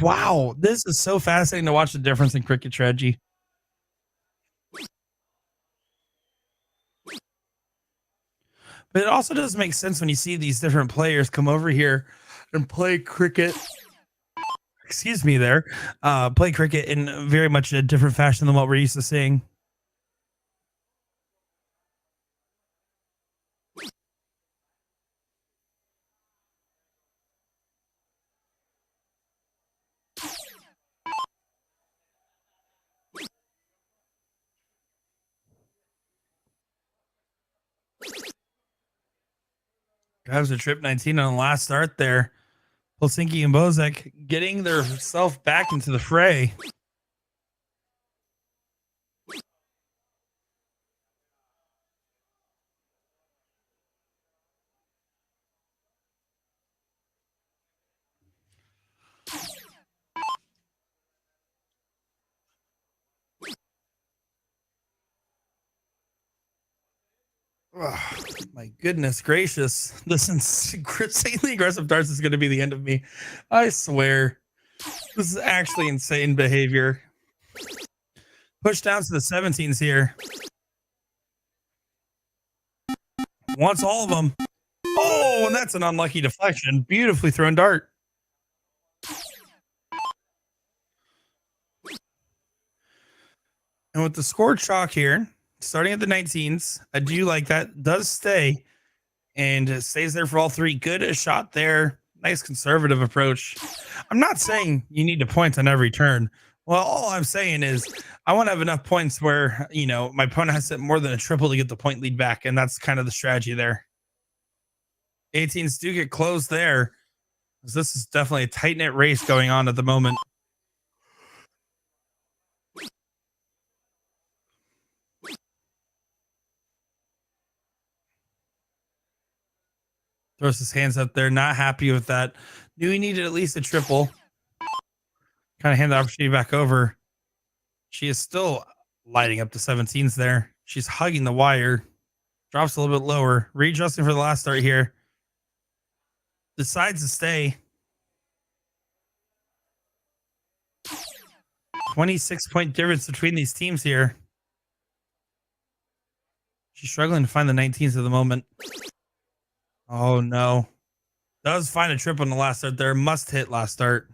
Wow, this is so fascinating to watch the difference in cricket strategy. But it also does make sense when you see these different players come over here and play cricket excuse me there, play cricket in very much a different fashion than what we're used to seeing. Grabs a trip 19 on the last start there. Helsinki and Bozek getting their self back into the fray. Oh, my goodness gracious. This insanely aggressive darts is going to be the end of me. I swear. This is actually insane behavior. Push down to the 17s here. Wants all of them. Oh, and that's an unlucky deflection. Beautifully thrown dart. And with the score chalk here, starting at the 19s, I do like that. Does stay and stays there for all three. Good shot there. Nice conservative approach. I'm not saying you need to point on every turn. Well, all I'm saying is I want to have enough points where, my opponent has to hit more than a triple to get the point lead back. And that's kind of the strategy there. 18s do get closed there. This is definitely a tight knit race going on at the moment. Throws his hands up there, not happy with that. Knew he needed at least a triple. Kind of hand the opportunity back over. She is still lighting up the 17s there. She's hugging the wire. Drops a little bit lower. Readjusting for the last start here. Decides to stay. 26-point difference between these teams here. She's struggling to find the 19s at the moment. Oh, no. Does find a trip on the last start there. Must hit last start.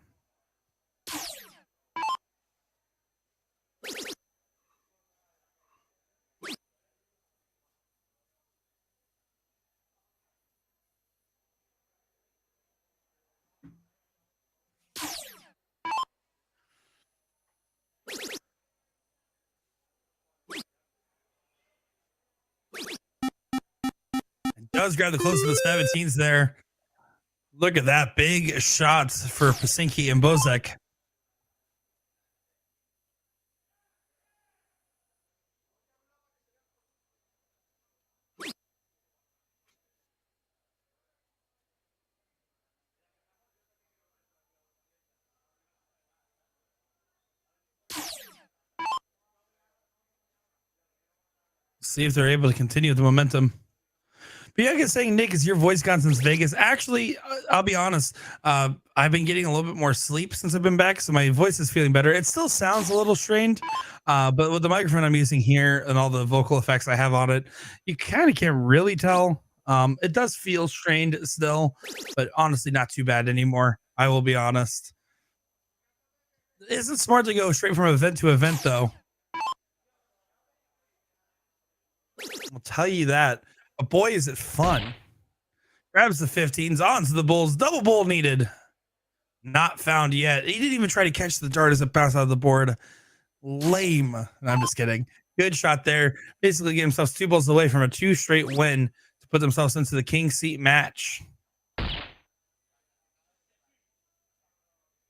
Does grab the close of the 17s there. Look at that. Big shots for Pasinki and Bozek. See if they're able to continue the momentum. But yeah, I guess saying, Nick, is your voice gone since Vegas? Actually, I'll be honest. I've been getting a little bit more sleep since I've been back, so my voice is feeling better. It still sounds a little strained, but with the microphone I'm using here and all the vocal effects I have on it, you kind of can't really tell. It does feel strained still, but honestly, not too bad anymore. I will be honest. Isn't smart to go straight from event to event, though. I'll tell you that. But boy, is it fun. Grabs the 15s, onto the Bulls. Double bull needed. Not found yet. He didn't even try to catch the dart as it bounced out of the board. Lame. I'm just kidding. Good shot there. Basically, get themselves two balls away from a two straight win to put themselves into the king seat match.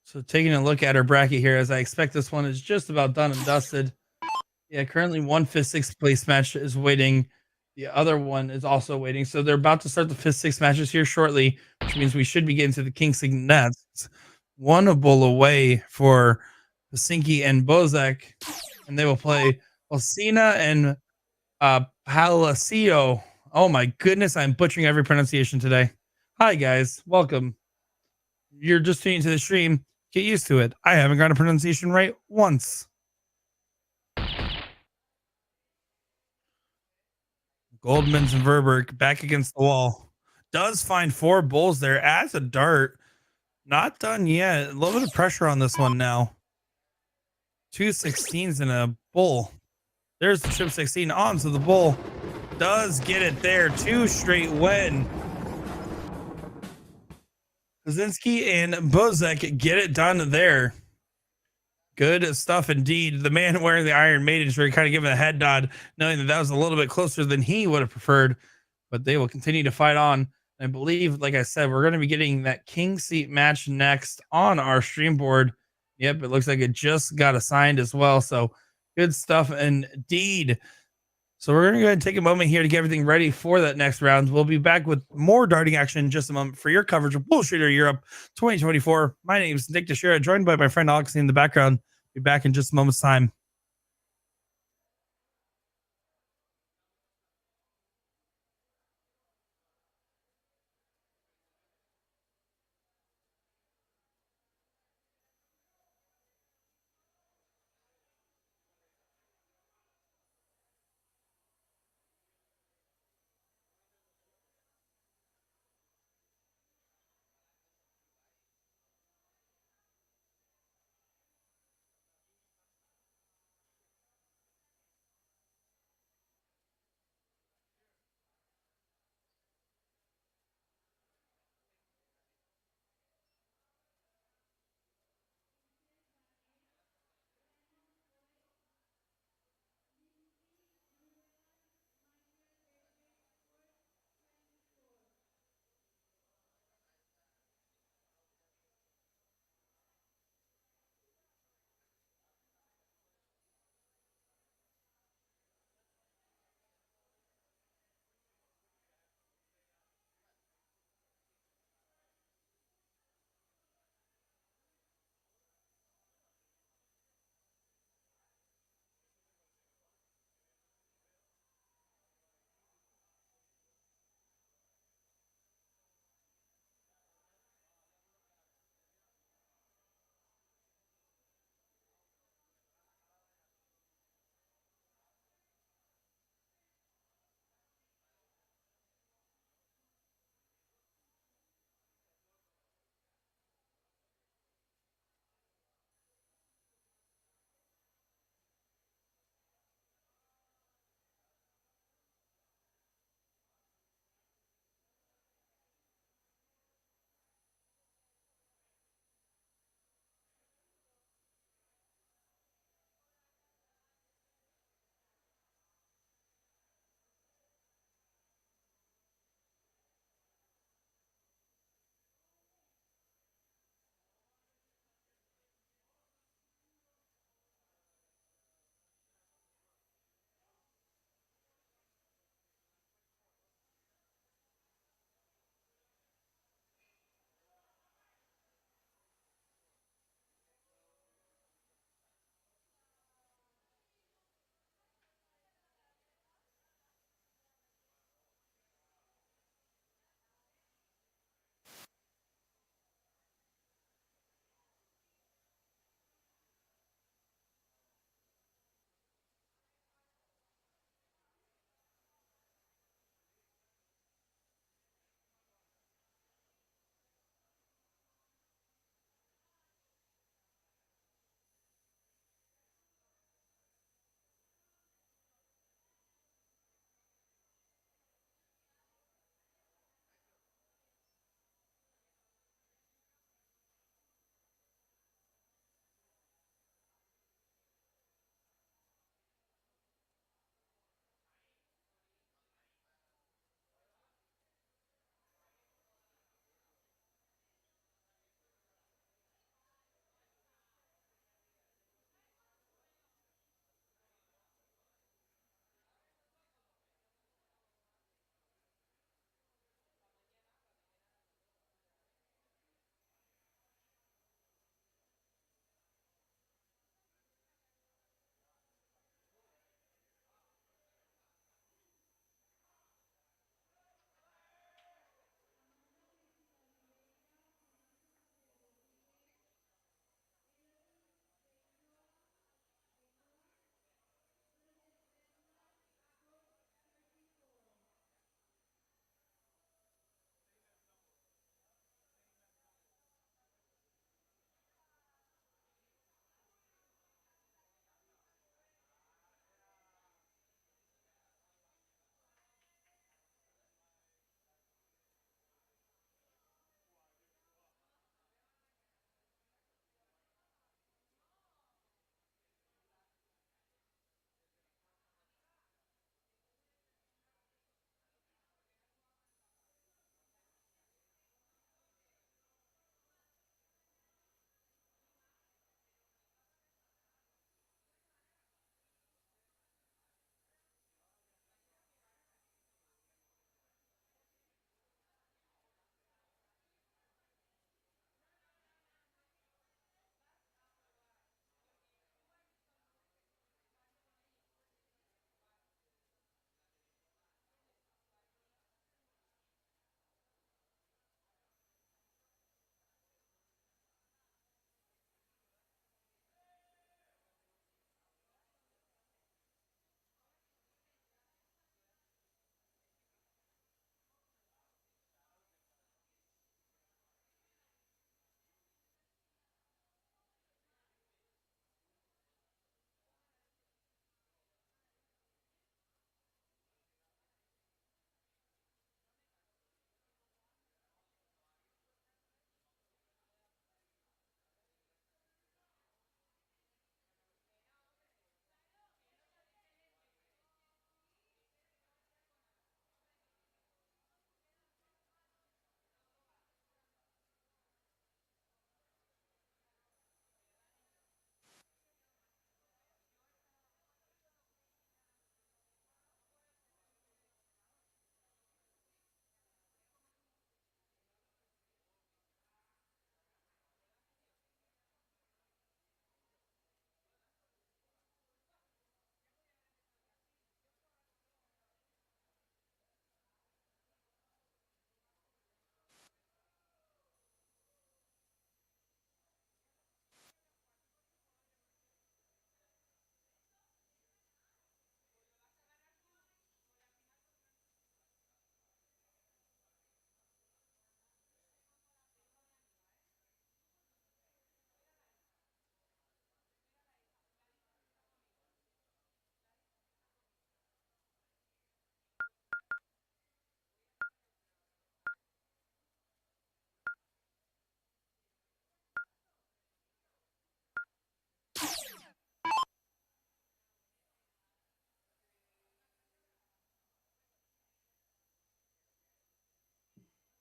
So taking a look at our bracket here, as I expect this one is just about done and dusted. Yeah, currently one fifth, sixth place match is waiting. The other one is also waiting. So they're about to start the fifth, sixth matches here shortly, which means we should be getting to the King Sig Nets. One a bull away for Pasinki and Bozek, and they will play Alcina and Palacio. Oh my goodness, I'm butchering every pronunciation today. Hi guys, welcome. You're just tuning to the stream. Get used to it. I haven't got a pronunciation right once. Goldman's and Verberg back against the wall. Does find four bulls there as a dart. Not done yet. A little bit of pressure on this one now. Two 16s and a bull. There's the trip 16 onto the bull. Does get it there. Two straight win. Kaczynski and Bozek get it done there. Good stuff indeed. The man wearing the Iron Maiden shirt kind of giving a head nod, knowing that that was a little bit closer than he would have preferred, but they will continue to fight on. I believe, like I said, we're going to be getting that king seat match next on our stream board. Yep, it looks like it just got assigned as well. So good stuff indeed. So we're going to go ahead and take a moment here to get everything ready for that next round. We'll be back with more darting action in just a moment for your coverage of BullShooter Europe 2024. My name is Nick Teixeira, joined by my friend Alex in the background. Be back in just a moment's time.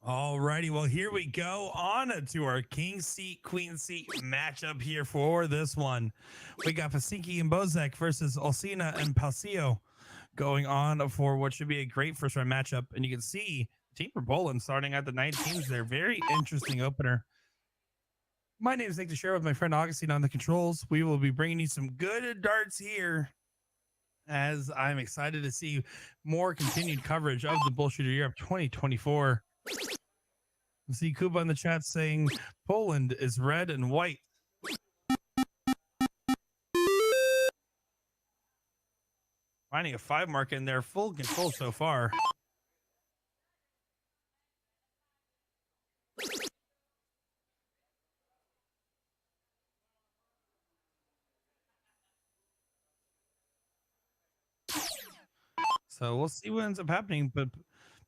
Alrighty, well, here we go on to our king seat, queen seat matchup here for this one. We got Pasinki and Bozek versus Olsina and Palsio going on for what should be a great first round matchup. And you can see Team for Poland starting at the 19s there. Very interesting opener. My name is Nick to share with my friend Augustine on the controls. We will be bringing you some good darts here as I'm excited to see more continued coverage of the BullShooter Europe 2024. See Kuba in the chat saying Poland is red and white. Finding a 5 mark in there, full control so far. So we'll see what ends up happening, but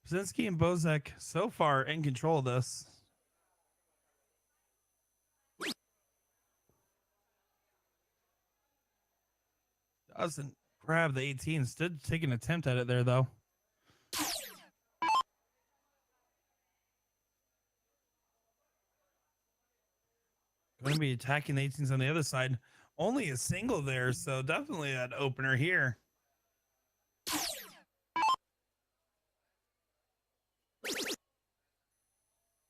Pazinski and Bozek so far in control of this. Doesn't grab the 18s. Did take an attempt at it there, though. Going to be attacking the 18s on the other side. Only a single there, so definitely that opener here.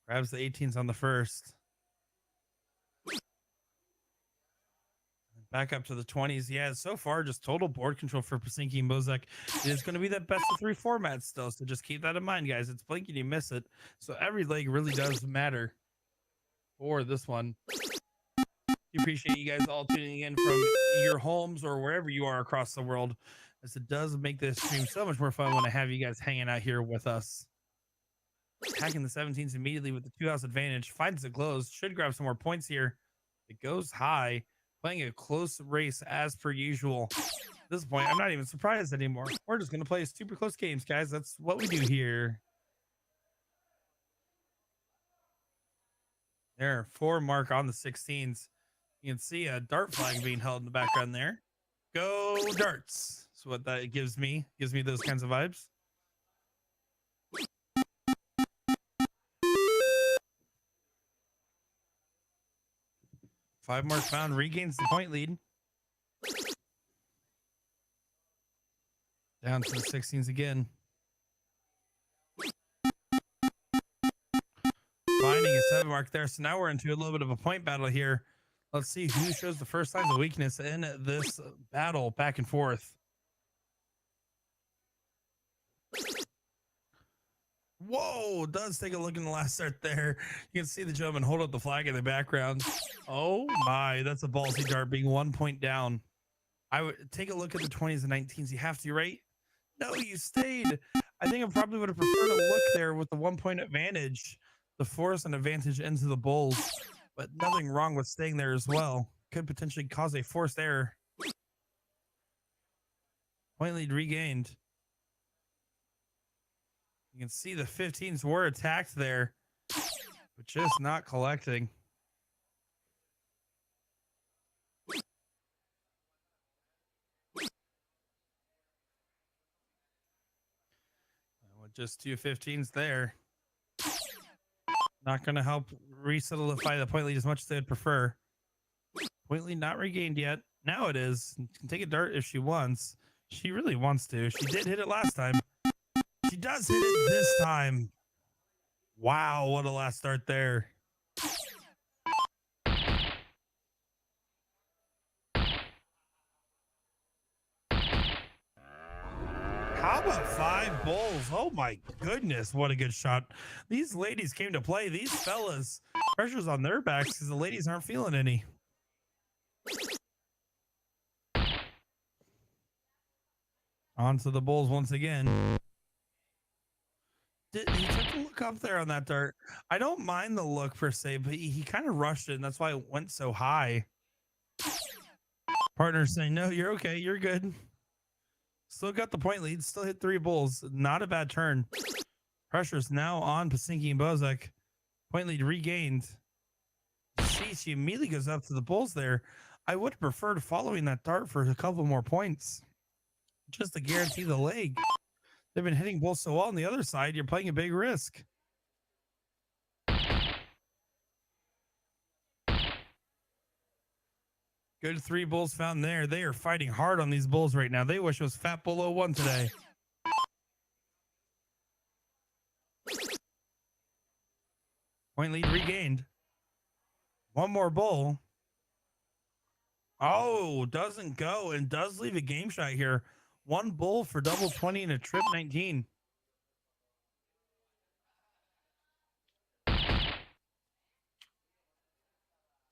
Grabs the 18s on the first. Back up to the 20s. Yeah, so far, just total board control for Pasinki and Bozek. It is going to be that best of 3 format still, so just keep that in mind, guys. It's blink and you miss it. So every leg really does matter for this one. We appreciate you guys all tuning in from your homes or wherever you are across the world, as it does make this stream so much more fun when I have you guys hanging out here with us. Attacking the 17s immediately with the 2-house advantage. Finds the close. Should grab some more points here. It goes high. Playing a close race as per usual. At this point, I'm not even surprised anymore. We're just going to play super close games, guys. That's what we do here. There, 4 mark on the 16s. You can see a dart flag being held in the background there. Go darts. That's what that gives me. Gives me those kinds of vibes. Five mark found, regains the point lead. Down to the 16s again. Finding a 7 mark there. So now we're into a little bit of a point battle here. Let's see who shows the first signs of weakness in this battle back and forth. Whoa, does take a look in the last start there. You can see the gentleman hold up the flag in the background. Oh my, that's a ballsy dart being 1 point down. I would take a look at the 20s and 19s. You have to, right? No, you stayed. I think I probably would have preferred a look there with the 1 point advantage to force an advantage into the bulls, but nothing wrong with staying there as well. Could potentially cause a forced error. Point lead regained. You can see the 15s were attacked there, but just not collecting. With just 2 15s there. Not going to help re-solidify the point lead as much as they'd prefer. Point lead not regained yet. Now it is. She can take a dart if she wants. She really wants to. She did hit it last time. She does hit it this time. Wow, what a last start there. How about 5 bulls? Oh my goodness, what a good shot. These ladies came to play. These fellas, pressure's on their backs because the ladies aren't feeling any. On to the bulls once again. He took a look up there on that dart. I don't mind the look per se, but he kind of rushed it, and that's why it went so high. Partner saying, no, you're okay. You're good. Still got the point lead. Still hit 3 bulls. Not a bad turn. Pressure's now on Pasinki and Bozek. Point lead regained. See, she immediately goes up to the bulls there. I would have preferred following that dart for a couple more points, just to guarantee the leg. They've been hitting bulls so well on the other side. You're playing a big risk. Good three bulls found there. They are fighting hard on these bulls right now. They wish it was Fat Bull 01 today. Point lead regained. One more bull. Oh, doesn't go and does leave a game shot here. One bull for double 20 and a trip 19.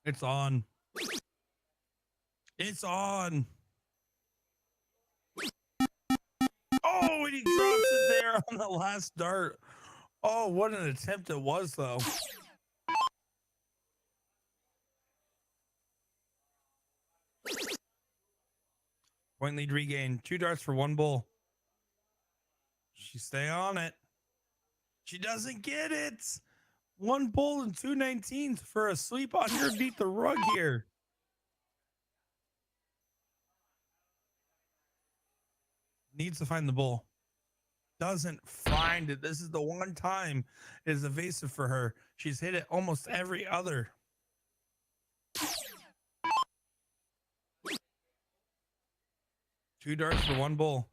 It's on. It's on. Oh, and he drops it there on the last dart. Oh, what an attempt it was, though. Point lead regained. 2 darts for 1 bull. She stay on it. She doesn't get it. 1 bull and 2 19s for a sweep underneath the rug here. Needs to find the bull. Doesn't find it. This is the one time it is evasive for her. She's hit it almost every other. Two darts for 1 bull.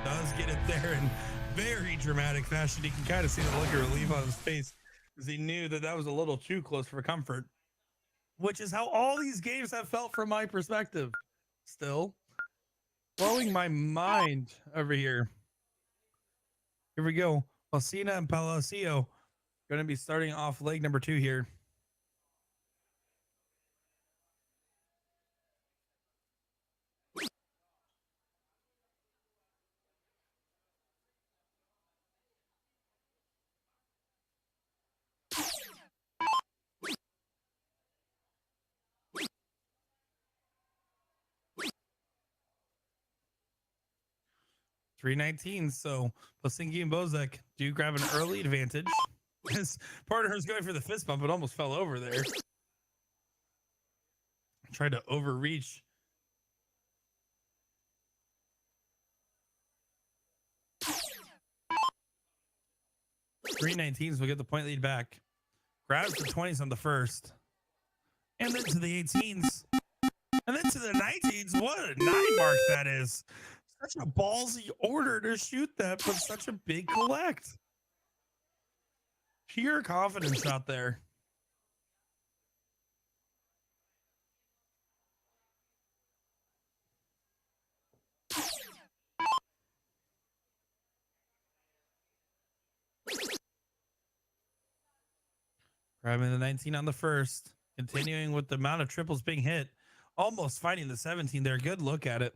Does get it there in very dramatic fashion. You can kind of see the look of relief on his face because he knew that that was a little too close for comfort, which is how all these games have felt from my perspective. Still blowing my mind over here. Here we go. Alcina and Palacio going to be starting off leg number 2 here. Three 19s. So Plasinki and Bozek do grab an early advantage. His partner is going for the fist bump, but almost fell over there. Tried to overreach. Three 19s will get the point lead back. Grabs the 20s on the first. And then to the 18s. And then to the 19s. What a 9 mark that is. Such a ballsy order to shoot that, but such a big collect. Pure confidence out there. Grabbing the 19 on the first. Continuing with the amount of triples being hit. Almost finding the 17 there. Good look at it.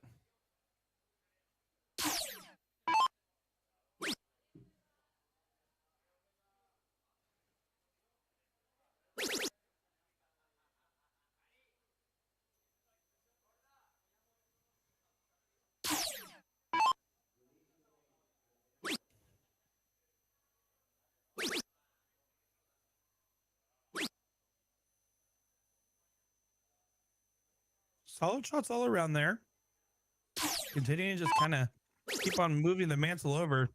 Solid shots all around there. Continuing to just kind of keep on moving the mantle over.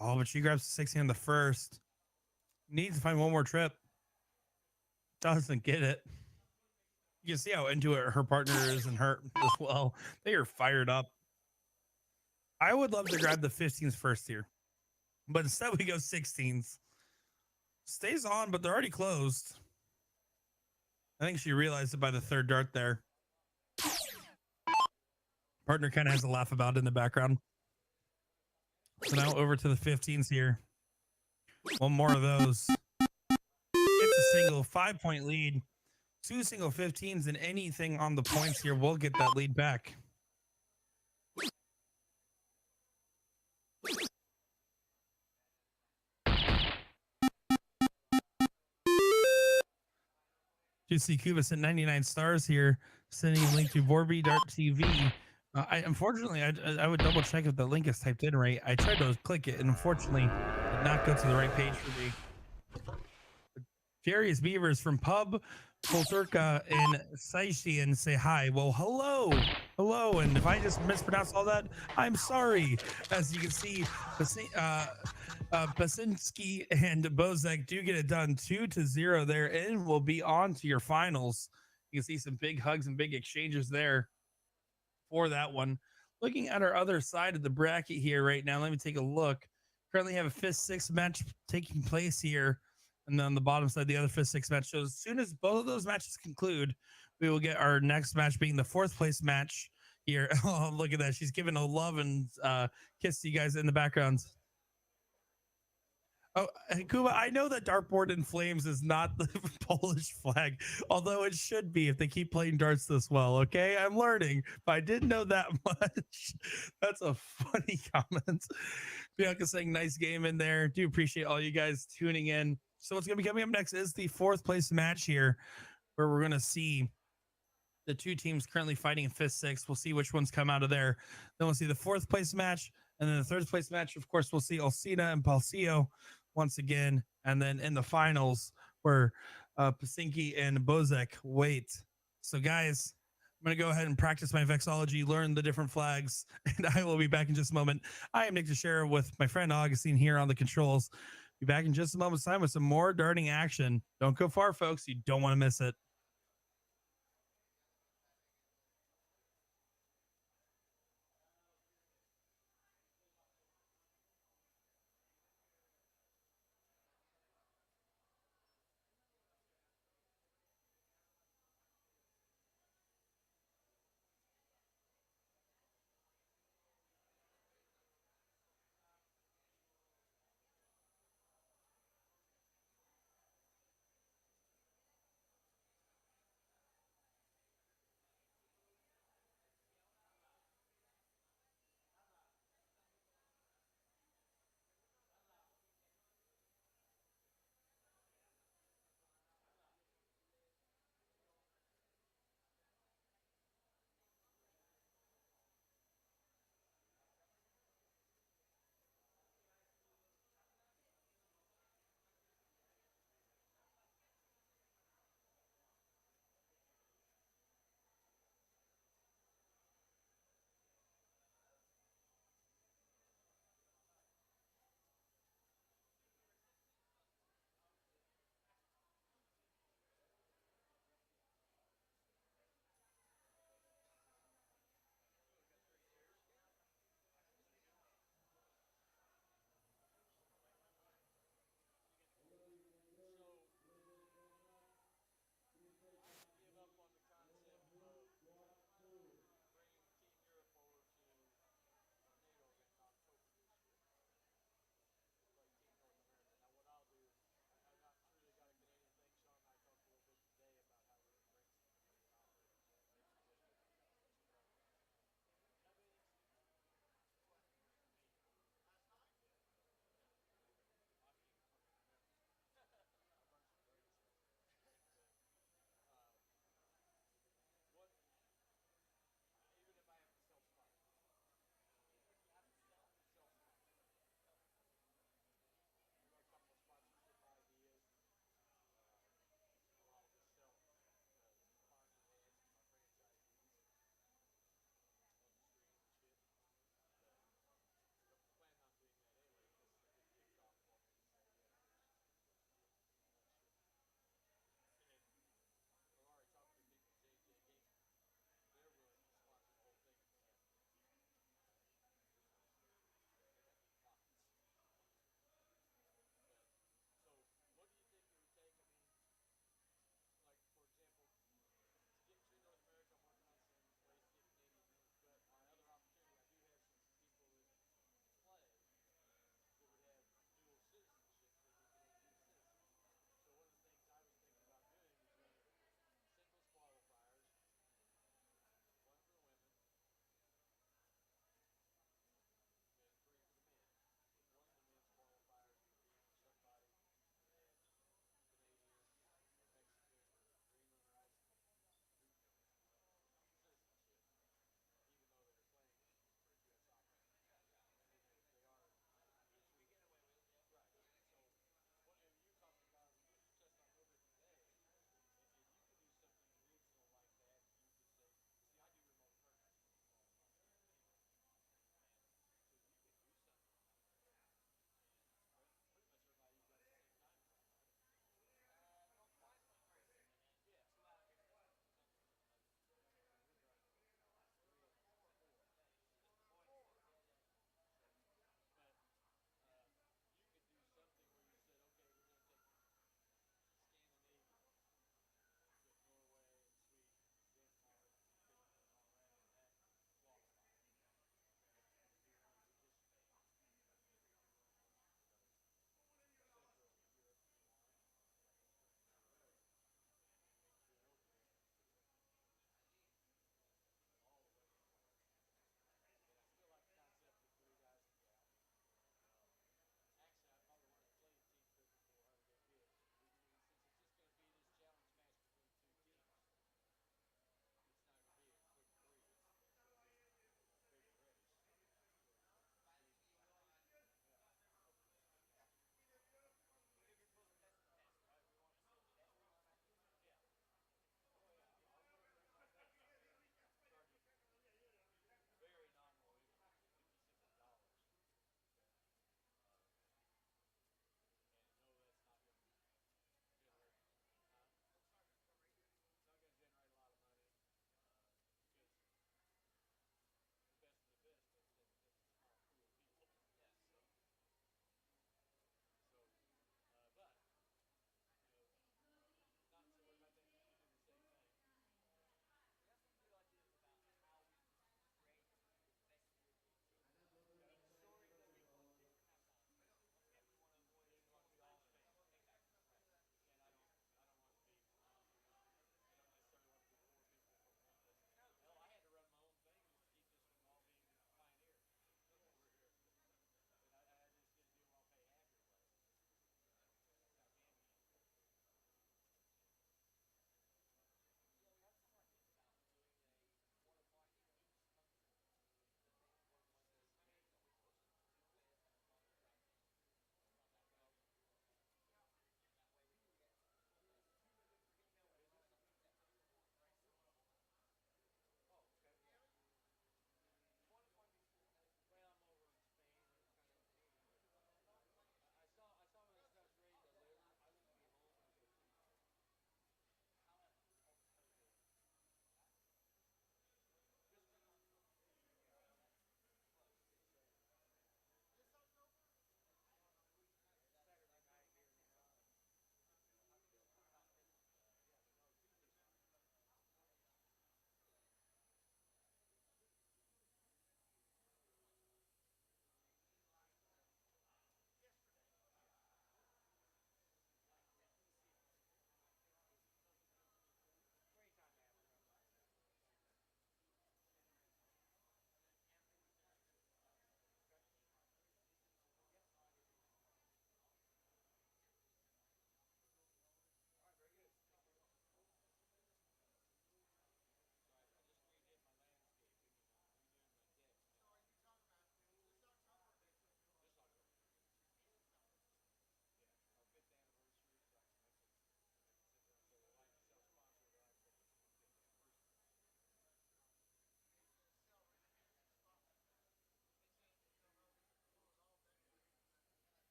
Oh, but she grabs 16 on the first. Needs to find one more trip. Doesn't get it. You can see how into it her partner is and her as well. They are fired up. I would love to grab the 15s first here, but instead we go 16s. Stays on, but they're already closed. I think she realized it by the third dart there. Partner kind of has a laugh about it in the background. So now over to the 15s here. One more of those. It's a single 5-point lead. 2 single 15s and anything on the points here will get that lead back. Juicy Cubas at 99 stars here, sending a link to Vorby Dart TV. Unfortunately, I would double check if the link is typed in right. I tried to click it and unfortunately did not go to the right page for me. Furious Beavers from Pub Polturka and Saishian say hi. Well, hello. And if I just mispronounced all that, I'm sorry. As you can see, Pasinski and Bozek do get it done 2-0 there, and we'll be on to your finals. You can see some big hugs and big exchanges there for that one. Looking at our other side of the bracket here right now, let me take a look. Currently have a fifth, sixth match taking place here. And then on the bottom side, the other fifth, sixth match. So as soon as both of those matches conclude, we will get our next match being the fourth place match here. Oh, look at that. She's giving a love and kiss to you guys in the background. Oh, Kuba, I know that dartboard in flames is not the Polish flag, although it should be if they keep playing darts this well. Okay, I'm learning, but I didn't know that much. That's a funny comment. Bianca saying nice game in there. Do appreciate all you guys tuning in. So what's going to be coming up next is the fourth place match here, where we're going to see the two teams currently fighting in fifth, sixth. We'll see which ones come out of there. Then we'll see the fourth place match, and then the third place match. Of course, we'll see Alcina and Palcio once again, and then in the finals where Pasinki and Bozek wait. So, guys, I'm going to go ahead and practice my vexology, learn the different flags, and I will be back in just a moment. I am Nick Teixeira with my friend Augustine here on the controls. Be back in just a moment's time with some more darting action. Don't go far, folks. You don't want to miss it.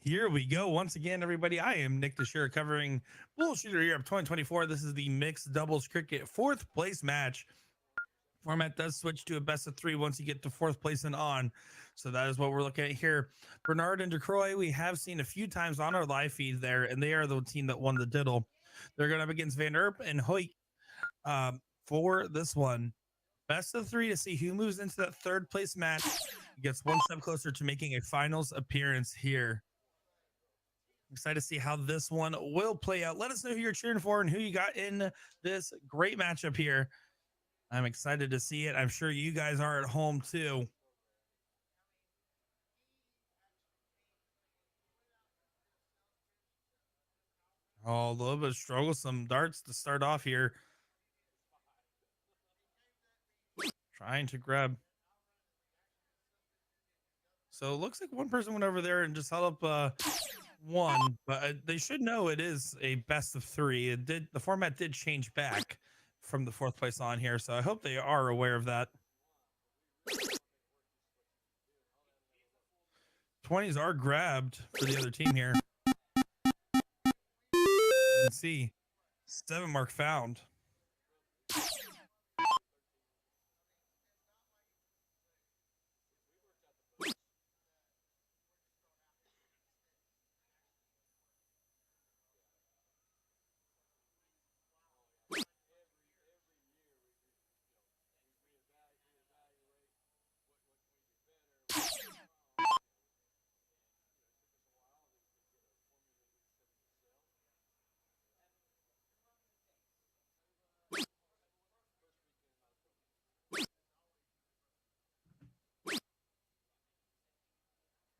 Here we go. Once again, everybody. I am Nick the Share covering BullShooter Europe 2024. This is the mixed doubles cricket fourth place match. Format does switch to a best of three once you get to fourth place and on. So that is what we're looking at here. Bernard and DeCroy, we have seen a few times on our live feed there, and they are the team that won the diddle. They're going up against Van Erp and Hoyt for this one. Best of three to see who moves into that third place match, gets one step closer to making a finals appearance here. Excited to see how this one will play out. Let us know who you're cheering for and who you got in this great matchup here. I'm excited to see it. I'm sure you guys are at home too. Oh, a little bit of struggle, some darts to start off here. Trying to grab. So it looks like one person went over there and just held up one, but they should know it is a best of three. The format did change back from the fourth place on here, so I hope they are aware of that. 20s are grabbed for the other team here. You can see 7 mark found.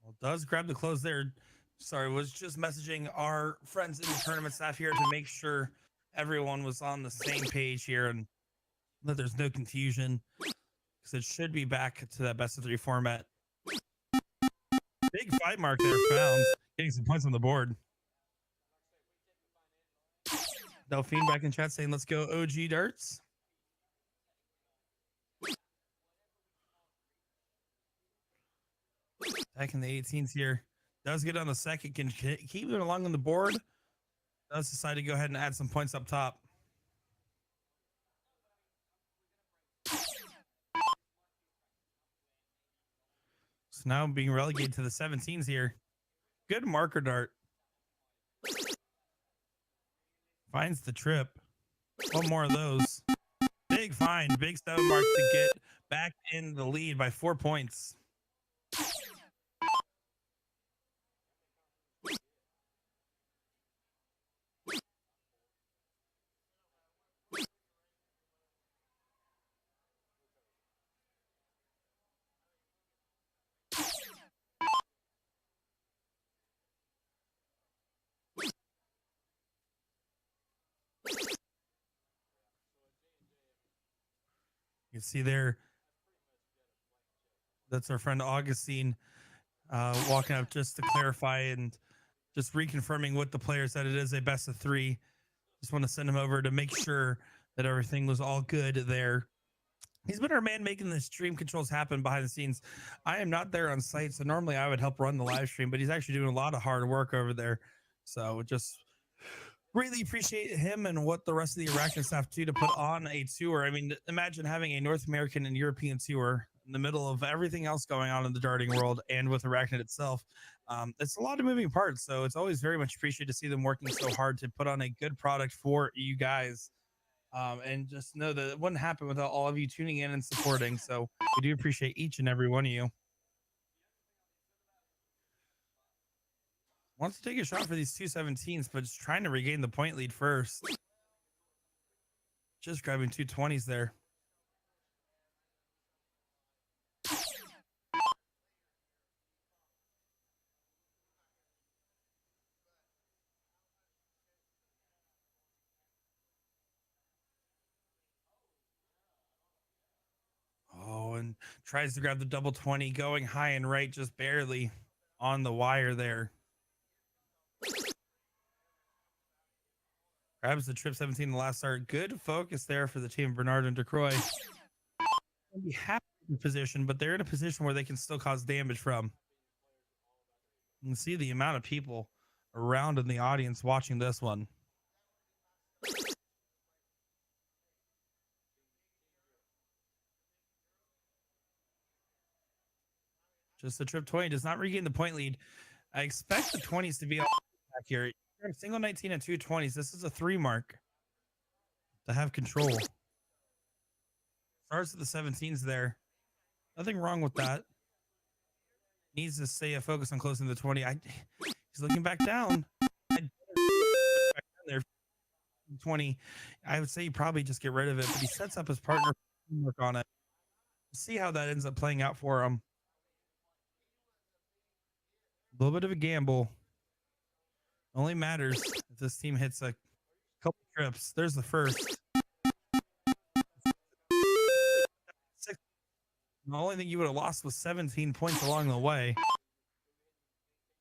Well, does grab the close there. Sorry, was just messaging our friends in the tournament staff here to make sure everyone was on the same page here and that there's no confusion, because it should be back to that best of three format. Big 5 mark there found, getting some points on the board. Delphine back in chat saying, let's go OG darts. Back in the 18s here. Does get on the second, can keep it along on the board. Does decide to go ahead and add some points up top. So now being relegated to the 17s here. Good marker dart. Finds the trip. One more of those. Big find. Big 7 mark to get back in the lead by 4 points. You can see there, that's our friend Augustine walking up just to clarify and just reconfirming with the players that it is a best of three. Just want to send him over to make sure that everything was all good there. He's been our man making the stream controls happen behind the scenes. I am not there on site, so normally I would help run the live stream, but he's actually doing a lot of hard work over there. So just really appreciate him and what the rest of the Arachne staff do to put on a tour. I mean, imagine having a North American and European tour in the middle of everything else going on in the darting world and with Arachne itself. It's a lot of moving parts, so it's always very much appreciated to see them working so hard to put on a good product for you guys. And just know that it wouldn't happen without all of you tuning in and supporting. So we do appreciate each and every one of you. Wants to take a shot for these 217s, but just trying to regain the point lead first. Just grabbing 220s there. Oh, and tries to grab the double 20, going high and right, just barely on the wire there. Grabs the trip 17 in the last start. Good focus there for the team, Bernard and DeCroy. Be happy in position, but they're in a position where they can still cause damage from. You can see the amount of people around in the audience watching this one. Just the trip 20 does not regain the point lead. I expect the 20s to be all back here. You're single 19 and 220s. This is a 3 mark to have control. Starts at the 17s there. Nothing wrong with that. Needs to stay a focus on closing the 20. He's looking back down. There 20. I would say you probably just get rid of it, but he sets up his partner work on it. See how that ends up playing out for him. A little bit of a gamble. Only matters if this team hits a couple trips. There's the first. Six. The only thing you would have lost was 17 points along the way.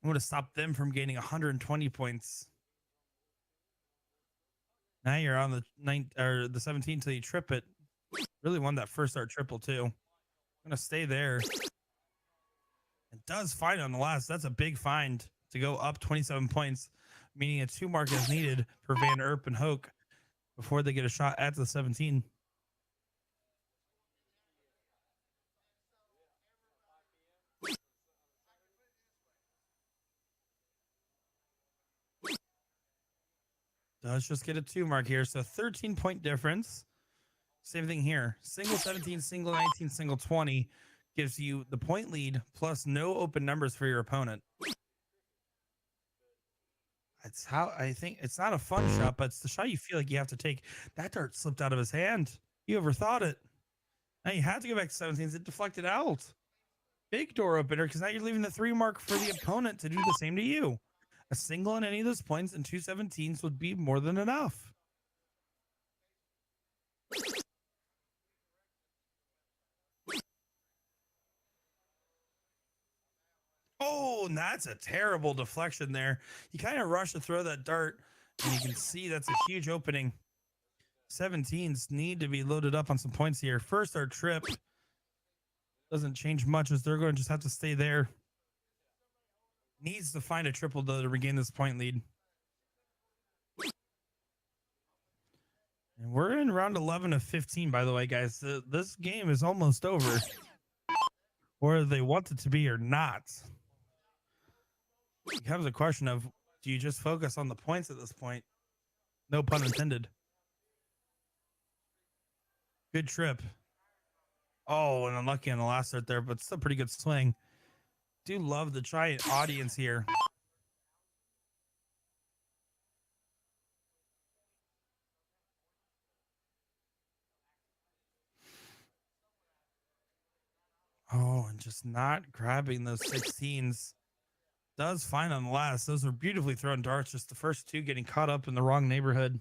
I would have stopped them from gaining 120 points. Now you're on the 9 or the 17 till you trip it. Really won that first start triple too. I'm gonna stay there. It does find on the last. That's a big find to go up 27 points, meaning a 2 mark is needed for Van Erp and Hoke before they get a shot at the 17. Does just get a 2 mark here. So 13-point difference. Same thing here. Single 17, single 19, single 20 gives you the point lead plus no open numbers for your opponent. It's how I think it's not a fun shot, but it's the shot you feel like you have to take. That dart slipped out of his hand. You overthought it. Now you have to go back to 17s. It deflected out. Big door opener because now you're leaving the 3 mark for the opponent to do the same to you. A single in any of those points and 2 17s would be more than enough. Oh, and that's a terrible deflection there. You kind of rush to throw that dart, and you can see that's a huge opening. 17s need to be loaded up on some points here. First, our trip doesn't change much as they're going to just have to stay there. Needs to find a triple though to regain this point lead. And we're in round 11 of 15, by the way, guys. This game is almost over. Whether they want it to be or not. It becomes a question of, do you just focus on the points at this point? No pun intended. Good trip. Oh, and unlucky on the last start there, but still pretty good swing. Do love the giant audience here. Oh, and just not grabbing those 16s. Does fine on the last. Those are beautifully thrown darts. Just the first 2 getting caught up in the wrong neighborhood.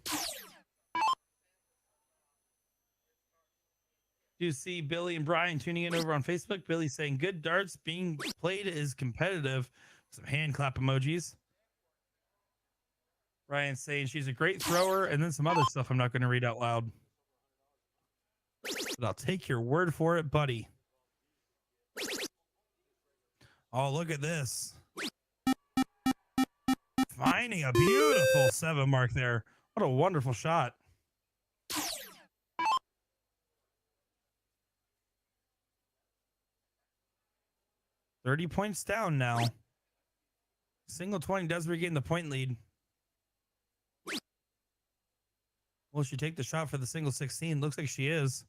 Do you see Billy and Brian tuning in over on Facebook? Billy saying good darts being played is competitive. Some hand clap emojis. Brian saying she's a great thrower, and then some other stuff I'm not going to read out loud. But I'll take your word for it, buddy. Oh, look at this. Finding a beautiful 7 mark there. What a wonderful shot. $30 points down now. Single 20 does regain the point lead. Will she take the shot for the single 16? Looks like she is.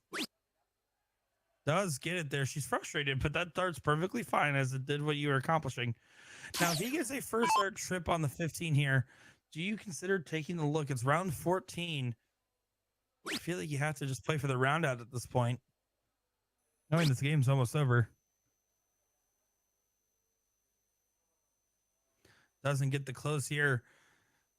Does get it there. She's frustrated, but that dart's perfectly fine as it did what you were accomplishing. Now, if he gets a first start trip on the 15 here, do you consider taking the look? It's round 14. I feel like you have to just play for the round out at this point, knowing this game's almost over. Doesn't get the close here.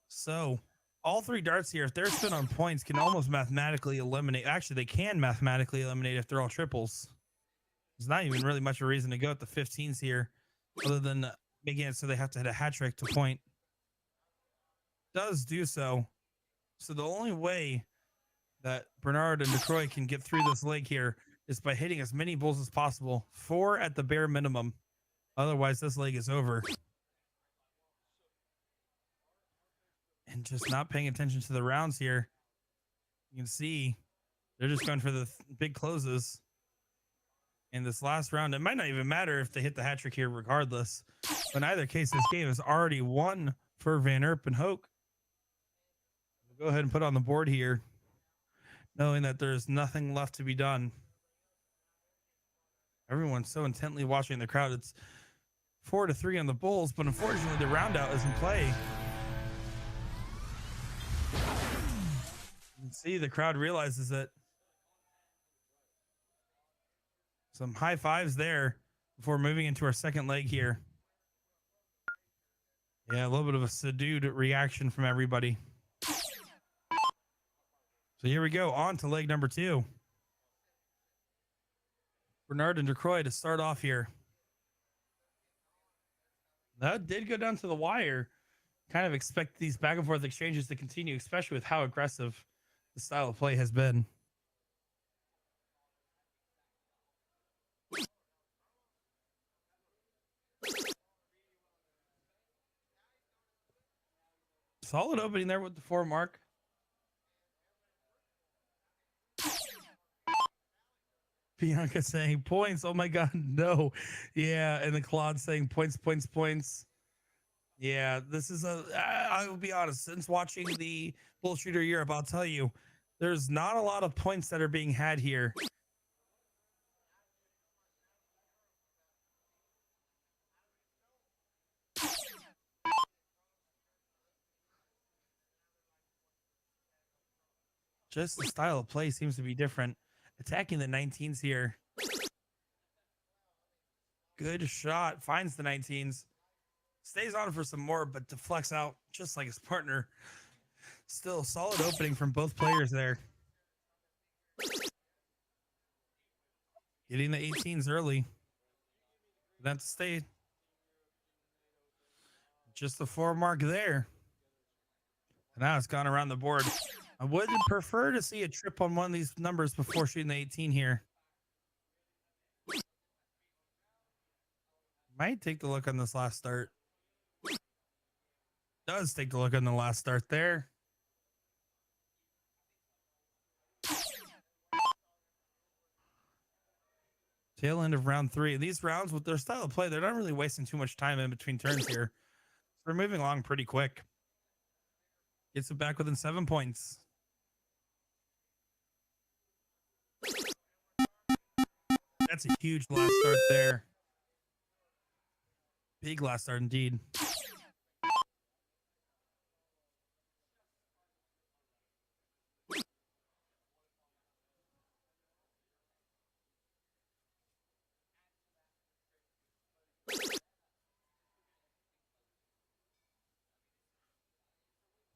So all 3 darts here, if they're spin on points, can almost mathematically eliminate. Actually, they can mathematically eliminate if they're all triples. There's not even really much of a reason to go at the 15s here, other than making it so they have to hit a hat trick to point. Does do so. So the only way that Bernard and DeCroix can get through this leg here is by hitting as many bulls as possible. 4 at the bare minimum. Otherwise, this leg is over. and just not paying attention to the rounds here. You can see they're just going for the big closes in this last round. It might not even matter if they hit the hat trick here regardless. But in either case, this game is already won for Van Erp and Hoke. We'll go ahead and put on the board here, knowing that there's nothing left to be done. Everyone's so intently watching the crowd. It's 4-3 on the Bulls, but unfortunately the round out is in play. You can see the crowd realizes it. Some high fives there before moving into our second leg here. Yeah, a little bit of a subdued reaction from everybody. So here we go, on to leg number 2. Bernard and DeCroix to start off here. That did go down to the wire. Kind of expect these back and forth exchanges to continue, especially with how aggressive the style of play has been. Solid opening there with the 4 mark. Bianca saying points. Oh my God, no. Yeah, and the Claude saying points, points, points. Yeah, this is I will be honest, since watching the BullShooter Europe, I'll tell you, there's not a lot of points that are being had here. Just the style of play seems to be different. Attacking the 19s here. Good shot. Finds the 19s. Stays on for some more, but deflects out just like his partner. Still solid opening from both players there. Getting the 18s early. That's stay. Just the 4 mark there. And now it's gone around the board. I would prefer to see a trip on one of these numbers before shooting the 18 here. Might take the look on this last start. Does take the look on the last start there. Tail end of round 3. These rounds, with their style of play, they're not really wasting too much time in between turns here. So they're moving along pretty quick. Gets it back within 7 points. That's a huge last start there. Big last start indeed.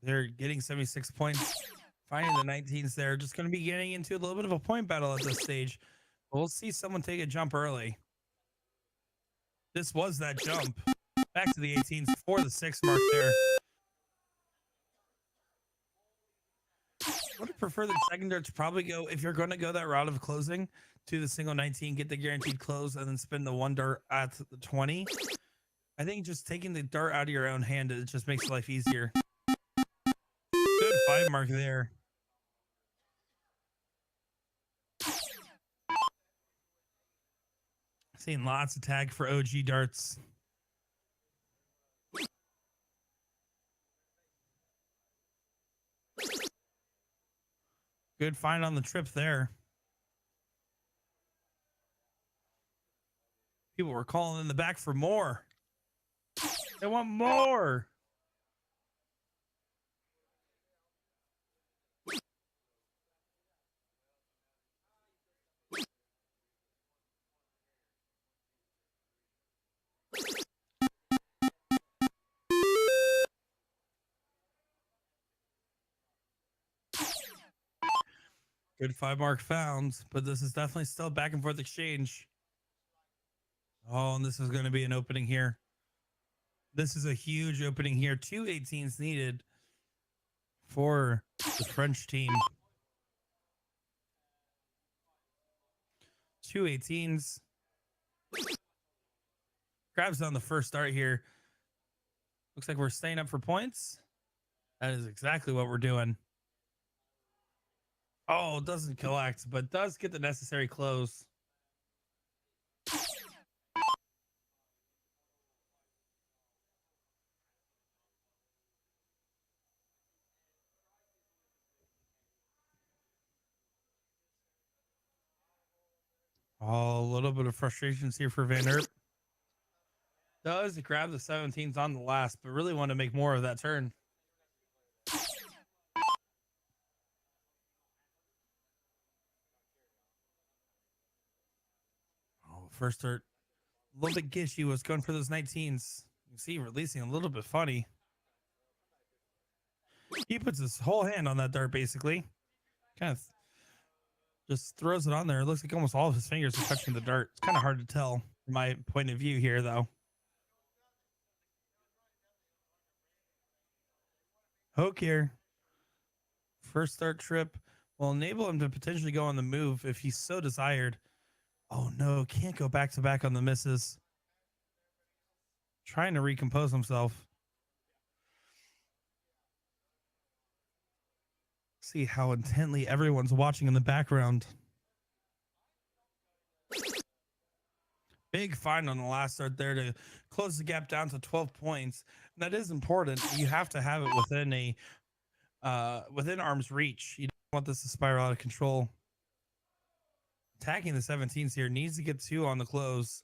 They're getting 76 points. Finding the 19s there. Just going to be getting into a little bit of a point battle at this stage. We'll see someone take a jump early. This was that jump. Back to the 18s for the 6 mark there. I would prefer the second dart to probably go, if you're going to go that route of closing, to the single 19, get the guaranteed close, and then spin the 1 dart at the 20. I think just taking the dart out of your own hand, it just makes life easier. Good 5 mark there. Seeing lots of tag for OG darts. Good find on the trip there. People were calling in the back for more. They want more. Good 5 mark found, but this is definitely still back and forth exchange. Oh, and this is going to be an opening here. This is a huge opening here. 2 18s needed for the French team. 2 18s. Grabs on the first start here. Looks like we're staying up for points. That is exactly what we're doing. Oh, doesn't collect, but does get the necessary close. Oh, a little bit of frustrations here for Van Erp. Does grab the 17s on the last, but really want to make more of that turn. Oh, first start. A little bit gishy, was going for those 19s. You can see releasing a little bit funny. He puts his whole hand on that dart basically. Kind of just throws it on there. It looks like almost all of his fingers are touching the dart. It's kind of hard to tell from my point of view here, though. Hook here. First start trip will enable him to potentially go on the move if he's so desired. Oh no, can't go back to back on the misses. Trying to recompose himself. See how intently everyone's watching in the background. Big find on the last start there to close the gap down to 12 points. And that is important. You have to have it within a within arm's reach. You don't want this to spiral out of control. Attacking the 17s here, needs to get 2 on the close.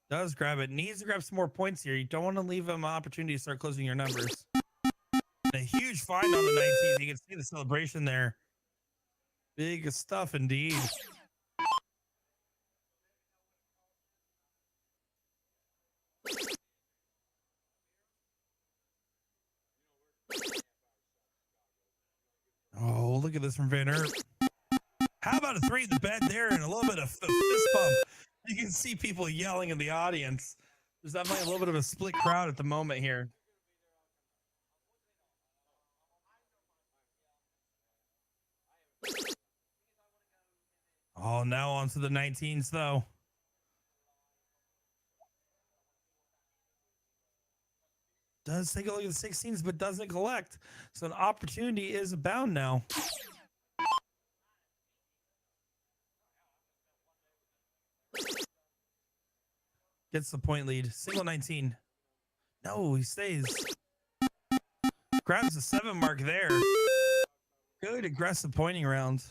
Does grab it, needs to grab some more points here. You don't want to leave him an opportunity to start closing your numbers. A huge find on the 19s. You can see the celebration there. Big stuff indeed. Oh, look at this from Van Erp. How about a 3 in the bed there and a little bit of fist bump? You can see people yelling in the audience. There's definitely a little bit of a split crowd at the moment here. Oh, now on to the 19s, though. Does take a look at the 16s, but doesn't collect. So an opportunity is abound now. Gets the point lead. Single 19. No, he stays. Grabs the 7 mark there. Good aggressive pointing round.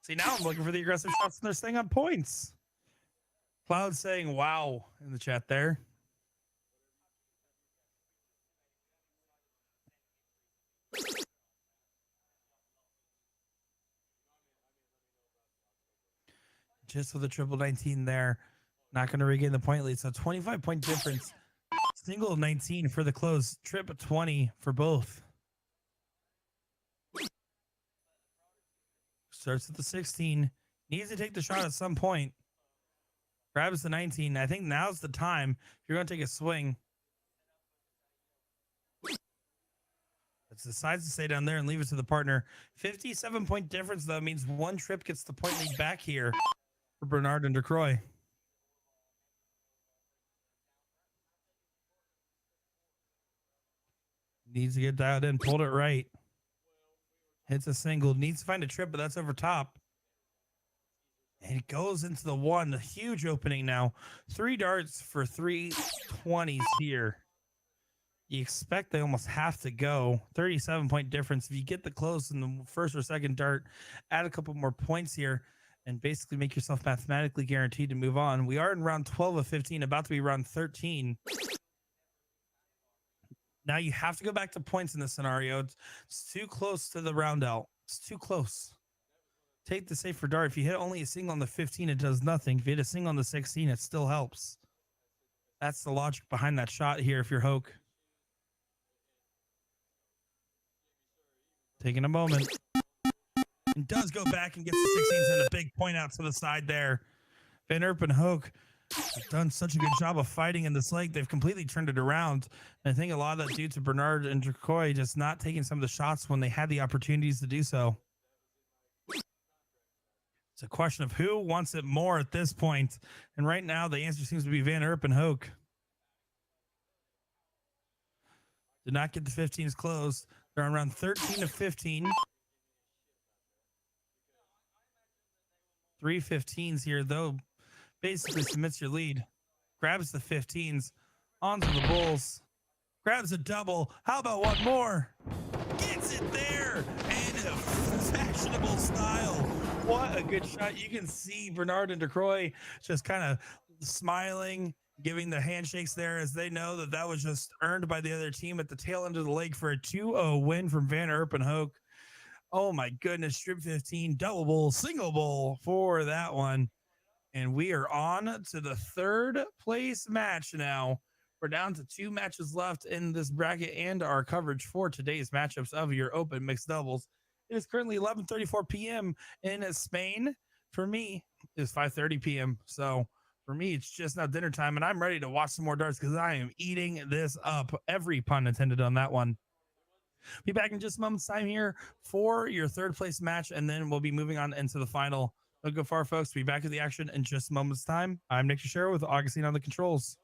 See, now I'm looking for the aggressive shots and they're staying on points. Cloud saying wow in the chat there. Just with a triple 19 there. Not going to regain the point lead. So 25-point difference. Single 19 for the close. Trip 20 for both. Starts at the 16. Needs to take the shot at some point. Grabs the 19. I think now's the time if you're going to take a swing. It decides to stay down there and leave it to the partner. 57-point difference, though, means one trip gets the point lead back here for Bernard and DeCroy. Needs to get dialed in. Pulled it right. Hits a single. Needs to find a trip, but that's over top. And it goes into the 1. A huge opening now. 3 darts for 3 20s here. You expect they almost have to go. 37-point difference. If you get the close in the first or second dart, add a couple more points here and basically make yourself mathematically guaranteed to move on. We are in round 12 of 15, about to be round 13. Now you have to go back to points in this scenario. It's too close to the round out. It's too close. Take the safer dart. If you hit only a single on the 15, it does nothing. If you hit a single on the 16, it still helps. That's the logic behind that shot here if you're Hoke. Taking a moment. And does go back and gets the 16s and a big point out to the side there. Van Erp and Hoke have done such a good job of fighting in this lake. They've completely turned it around. And I think a lot of that due to Bernard and DeCroy just not taking some of the shots when they had the opportunities to do so. It's a question of who wants it more at this point. And right now, the answer seems to be Van Erp and Hoke. Did not get the 15s closed. They're around 13 to 15. Three 15s here, though. Basically submits your lead. Grabs the 15s onto the Bulls. Grabs a double. How about one more? Gets it there in a fashionable style. What a good shot. You can see Bernard and DeCroy just kind of smiling, giving the handshakes there as they know that that was just earned by the other team at the tail end of the leg for a 2-0 win from Van Erpenhoek. Oh my goodness, strip 15, double bowl, single bowl for that one. And we are on to the third place match now. We're down to two matches left in this bracket and our coverage for today's matchups of your open mixed doubles. It is currently 11:34 p.m. in Spain. For me, it's 5:30 p.m. So for me, it's just now dinner time, and I'm ready to watch some more darts because I am eating this up. Every pun intended on that one. Be back in just a moment's time here for your third place match, and then we'll be moving on into the final. Don't go far, folks. Be back to the action in just a moment's time. I'm Nick Teixeira with Augustine on the controls.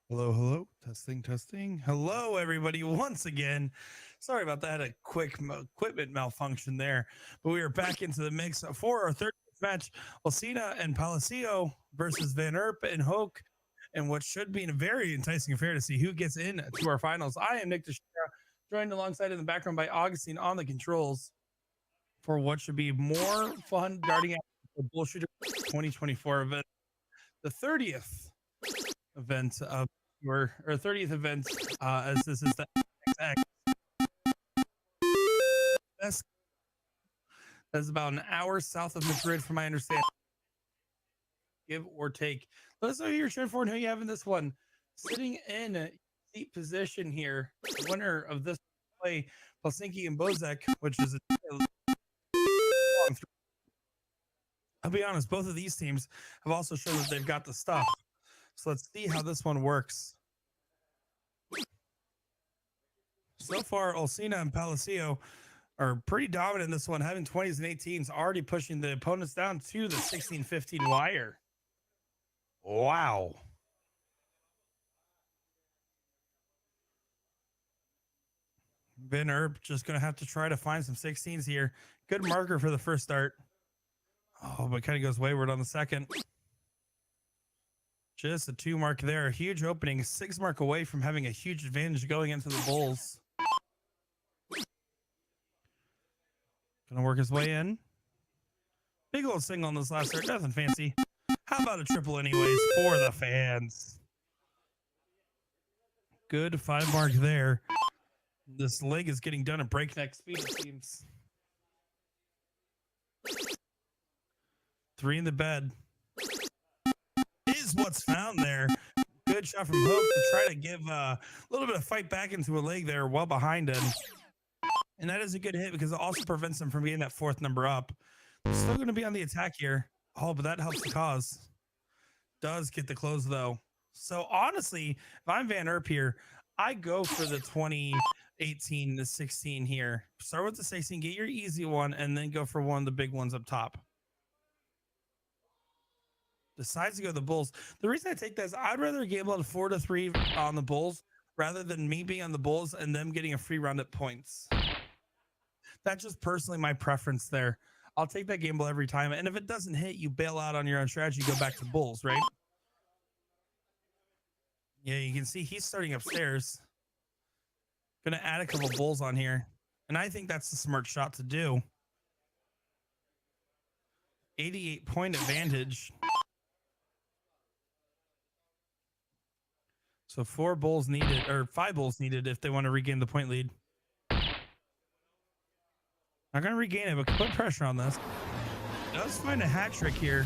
Hello, hello. Testing, testing. Hello, everybody. Once again, sorry about that. A quick equipment malfunction there, but we are back into the mix for our third match. Olcina and Palacio versus Van Erp and Hoke, and what should be a very enticing affair to see who gets in to our finals. I am Nick Teixeira, joined alongside in the background by Augustine on the controls for what should be more fun darting out the BullShooter 2024 event, the 30th event of or 30th event, as this is the XXX. That's about an hour south of Madrid, from my understanding, give or take. Let us know who you're cheering for and who you have in this one. Sitting in a seat position here, the winner of this play, Helsinki and Bozek, which is I'll be honest, both of these teams have also shown that they've got the stuff. So let's see how this one works. So far, Olcina and Palacio are pretty dominant in this one, having 20s and 18s, already pushing the opponents down to the 16-15 wire. Wow. Van Erp just going to have to try to find some 16s here. Good marker for the first start. Oh, but kind of goes wayward on the second. Just a 2 mark there. Huge opening. 6 mark away from having a huge advantage going into the Bulls. Gonna work his way in. Big old single on this last start. Nothing fancy. How about a triple anyways for the fans? Good 5 mark there. This leg is getting done at breakneck speed, it seems. 3 in the bed. Is what's found there. Good shot from Hope to try to give a little bit of fight back into a leg there, well behind him. And that is a good hit because it also prevents them from getting that 4th number up. They're still going to be on the attack here. Oh, but that helps the cause. Does get the close, though. So, honestly, if I'm Van Erp here, I go for the 2018 to 16 here. Start with the 16, get your easy one, and then go for one of the big ones up top. Decides to go the Bulls. The reason I take that is I'd rather gamble at 4-3 on the Bulls rather than me being on the Bulls and them getting a free round at points. That's just personally my preference there. I'll take that gamble every time. And if it doesn't hit, you bail out on your own strategy, go back to Bulls, right? Yeah, you can see he's starting upstairs. Gonna add a couple Bulls on here. And I think that's the smart shot to do. 88-point advantage. So 4 Bulls needed, or 5 Bulls needed if they want to regain the point lead. Not going to regain it, but put pressure on this. Does find a hat trick here.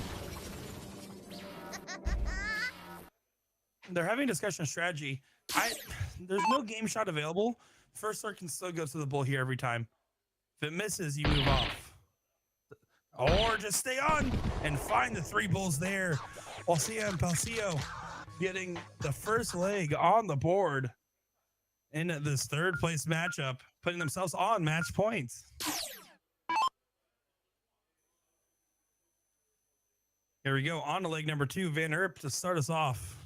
They're having a discussion of strategy. There's no game shot available. First start can still go to the Bull here every time. If it misses, you move off. Or just stay on and find the 3 Bulls there. Olcina and Palacio getting the first leg on the board in this 3rd place matchup, putting themselves on match points. Here we go. On to leg number 2, Van Erp to start us off.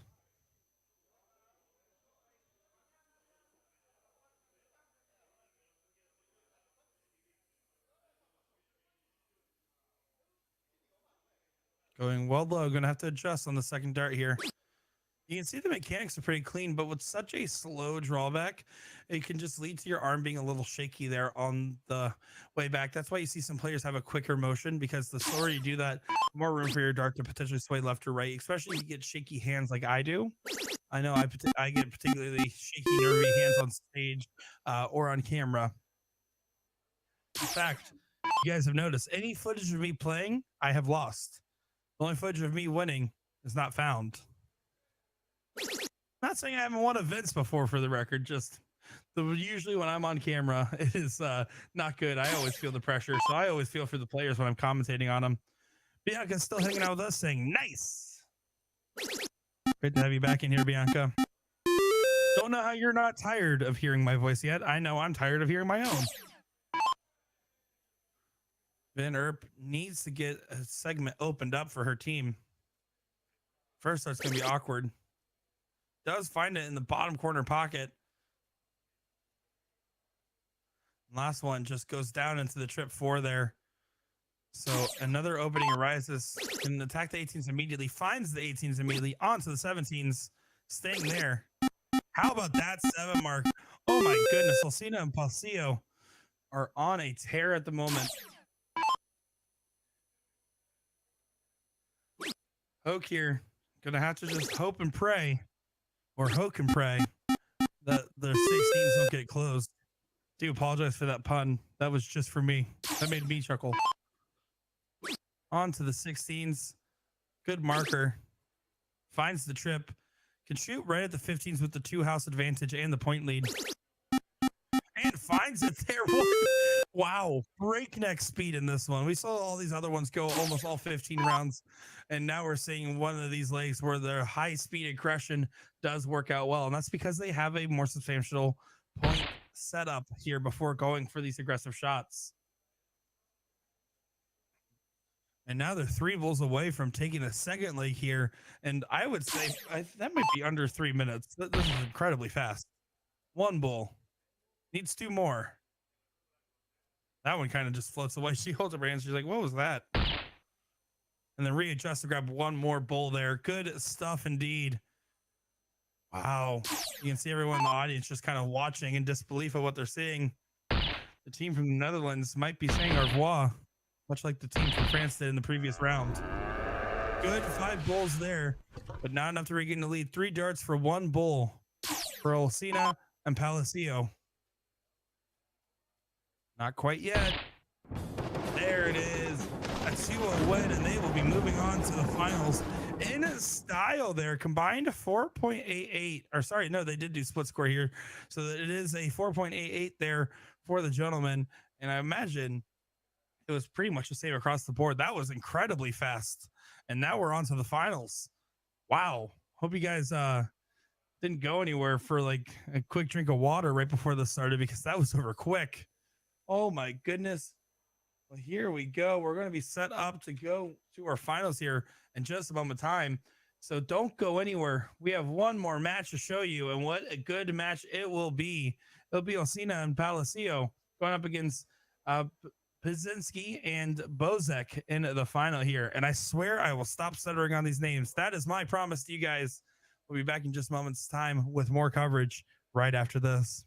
Going well low. Going to have to adjust on the second dart here. You can see the mechanics are pretty clean, but with such a slow drawback, it can just lead to your arm being a little shaky there on the way back. That's why you see some players have a quicker motion, because the slower you do that, the more room for your dart to potentially sway left or right, especially if you get shaky hands like I do. I know I get particularly shaky, nervy hands on stage or on camera. In fact, you guys have noticed any footage of me playing, I have lost. The only footage of me winning is not found. Not saying I haven't won events before, for the record, just usually when I'm on camera, it is not good. I always feel the pressure, so I always feel for the players when I'm commentating on them. Bianca's still hanging out with us saying, nice. Great to have you back in here, Bianca. Don't know how you're not tired of hearing my voice yet. I know I'm tired of hearing my own. Van Erp needs to get a segment opened up for her team. First, that's going to be awkward. Does find it in the bottom corner pocket. Last one just goes down into the trip four there. So another opening arises. Can attack the 18s immediately. Finds the 18s immediately onto the 17s. Staying there. How about that 7 mark? Oh my goodness. Alcina and Pasio are on a tear at the moment. Hoke here. Gonna have to just hope and pray. Or hope and pray that the 16s don't get closed. Do apologize for that pun. That was just for me. That made me chuckle. On to the 16s. Good marker. Finds the trip. Can shoot right at the 15s with the 2-house advantage and the point lead. And finds it there. Wow. Breakneck speed in this one. We saw all these other ones go almost all 15 rounds. And now we're seeing one of these legs where their high speed aggression does work out well. And that's because they have a more substantial point setup here before going for these aggressive shots. And now they're 3 bulls away from taking a second leg here. And I would say that might be under 3 minutes. This is incredibly fast. 1 bull. Needs 2 more. That one kind of just floats away. She holds up her hands. She's like, what was that? And then readjusts to grab 1 more bull there. Good stuff indeed. Wow. You can see everyone in the audience just kind of watching in disbelief of what they're seeing. The team from the Netherlands might be saying au revoir, much like the team from France did in the previous round. Good 5 bulls there, but not enough to regain the lead. 3 darts for 1 bull for Olcina and Palacio. Not quite yet. There it is. A 2-0 win, and they will be moving on to the finals in style there. Combined 4.88. Or sorry, no, they did do split score here. So that it is a 4.88 there for the gentlemen. And I imagine it was pretty much the same across the board. That was incredibly fast. And now we're on to the finals. Wow. Hope you guys didn't go anywhere for like a quick drink of water right before this started, because that was over quick. Oh my goodness. Well, here we go. We're going to be set up to go to our finals here in just a moment of time. So don't go anywhere. We have one more match to show you, and what a good match it will be. It'll be Olcina and Palacio going up against Pizzinski and Bozek in the final here. And I swear I will stop stuttering on these names. That is my promise to you guys. We'll be back in just moments time with more coverage right after this.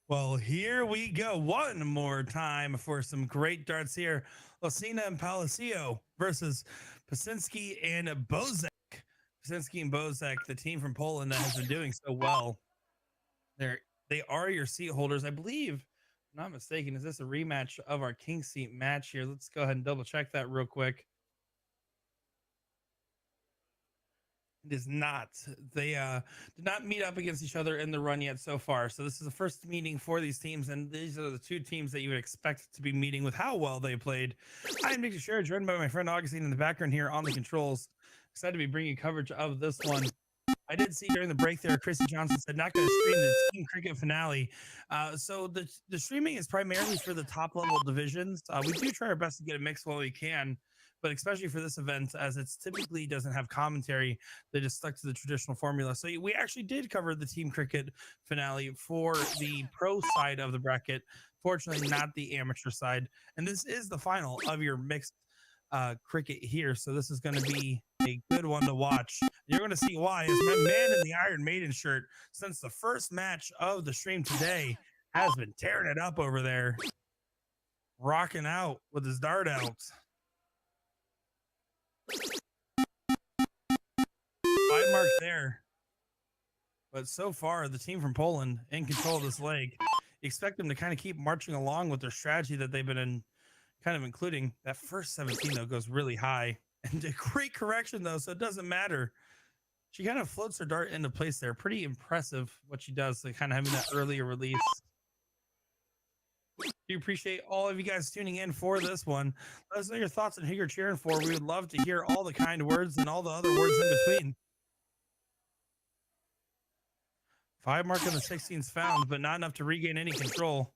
Well, here we go. One more time for some great darts here. Osina and Palacio versus Pasinski and Bozek. Pasinski and Bozek, the team from Poland that has been doing so well. They're they are your seat holders, I believe. If I'm not mistaken. Is this a rematch of our king seat match here? Let's go ahead and double check that real quick. It is not. They did not meet up against each other in the run yet so far. So this is the first meeting for these teams, and these are the two teams that you would expect to be meeting with how well they played. I'm Nick Share, joined by my friend Augustine in the background here on the controls. Excited to be bringing coverage of this one. I did see during the break there, Chrissy Johnson said not going to stream the team cricket finale. So the streaming is primarily for the top level divisions. We do try our best to get a mix while we can, but especially for this event, as it's typically doesn't have commentary, they just stuck to the traditional formula. So we actually did cover the team cricket finale for the pro side of the bracket. Fortunately, not the amateur side. And this is the final of your mixed cricket here. So this is going to be a good one to watch. You're going to see why, as my man in the Iron Maiden shirt, since the first match of the stream today, has been tearing it up over there, rocking out with his dart out. 5 mark there. But so far, the team from Poland in control of this leg. You expect them to kind of keep marching along with their strategy that they've been in, kind of including that first 17, though, goes really high. And a great correction, though, so it doesn't matter. She kind of floats her dart into place there. Pretty impressive what she does, so kind of having that earlier release. We appreciate all of you guys tuning in for this one. Let us know your thoughts and who you're cheering for. We would love to hear all the kind words and all the other words in between. 5 mark on the 16s found, but not enough to regain any control.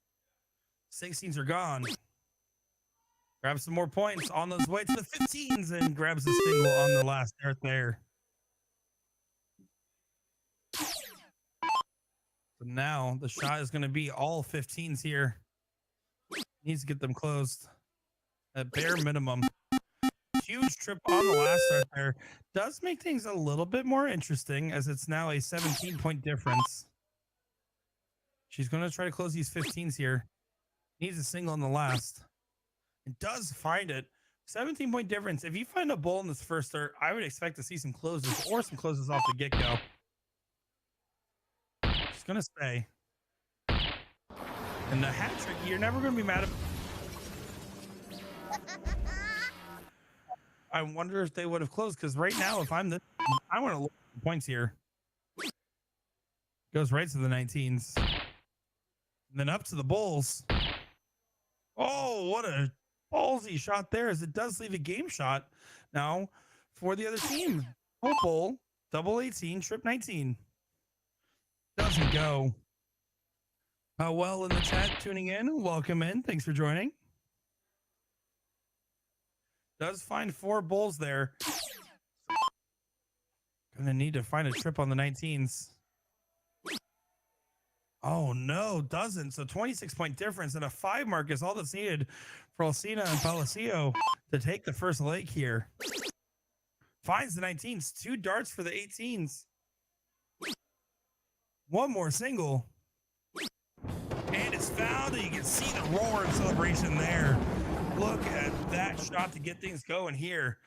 16s are gone. Grab some more points on those way to the 15s and grabs the single on the last dart there. So now the shot is going to be all 15s here. Needs to get them closed at bare minimum. Huge trip on the last start there. Does make things a little bit more interesting, as it's now a 17-point difference. She's going to try to close these 15s here. Needs a single in the last. It does find it. 17-point difference. If you find a bull in this first start, I would expect to see some closes or some closes off the get-go. She's going to stay. And the hat trick, you're never going to be mad at. I wonder if they would have closed, because right now, if I'm the, I want to look at the points here. Goes right to the 19s. And then up to the bulls. Oh, what a ballsy shot there, as it does leave a game shot now for the other team. Oh, bull, double 18, trip 19. Doesn't go. Well, in the chat, tuning in, welcome in. Thanks for joining. Does find 4 bulls there. Gonna need to find a trip on the 19s. Oh no, doesn't. So 26-point difference, and a 5 mark is all that's needed for Alcina and Palacio to take the first leg here. Finds the 19s, 2 darts for the 18s. One more single. And it's found, and you can see the roar and celebration there. Look at that shot to get things going here.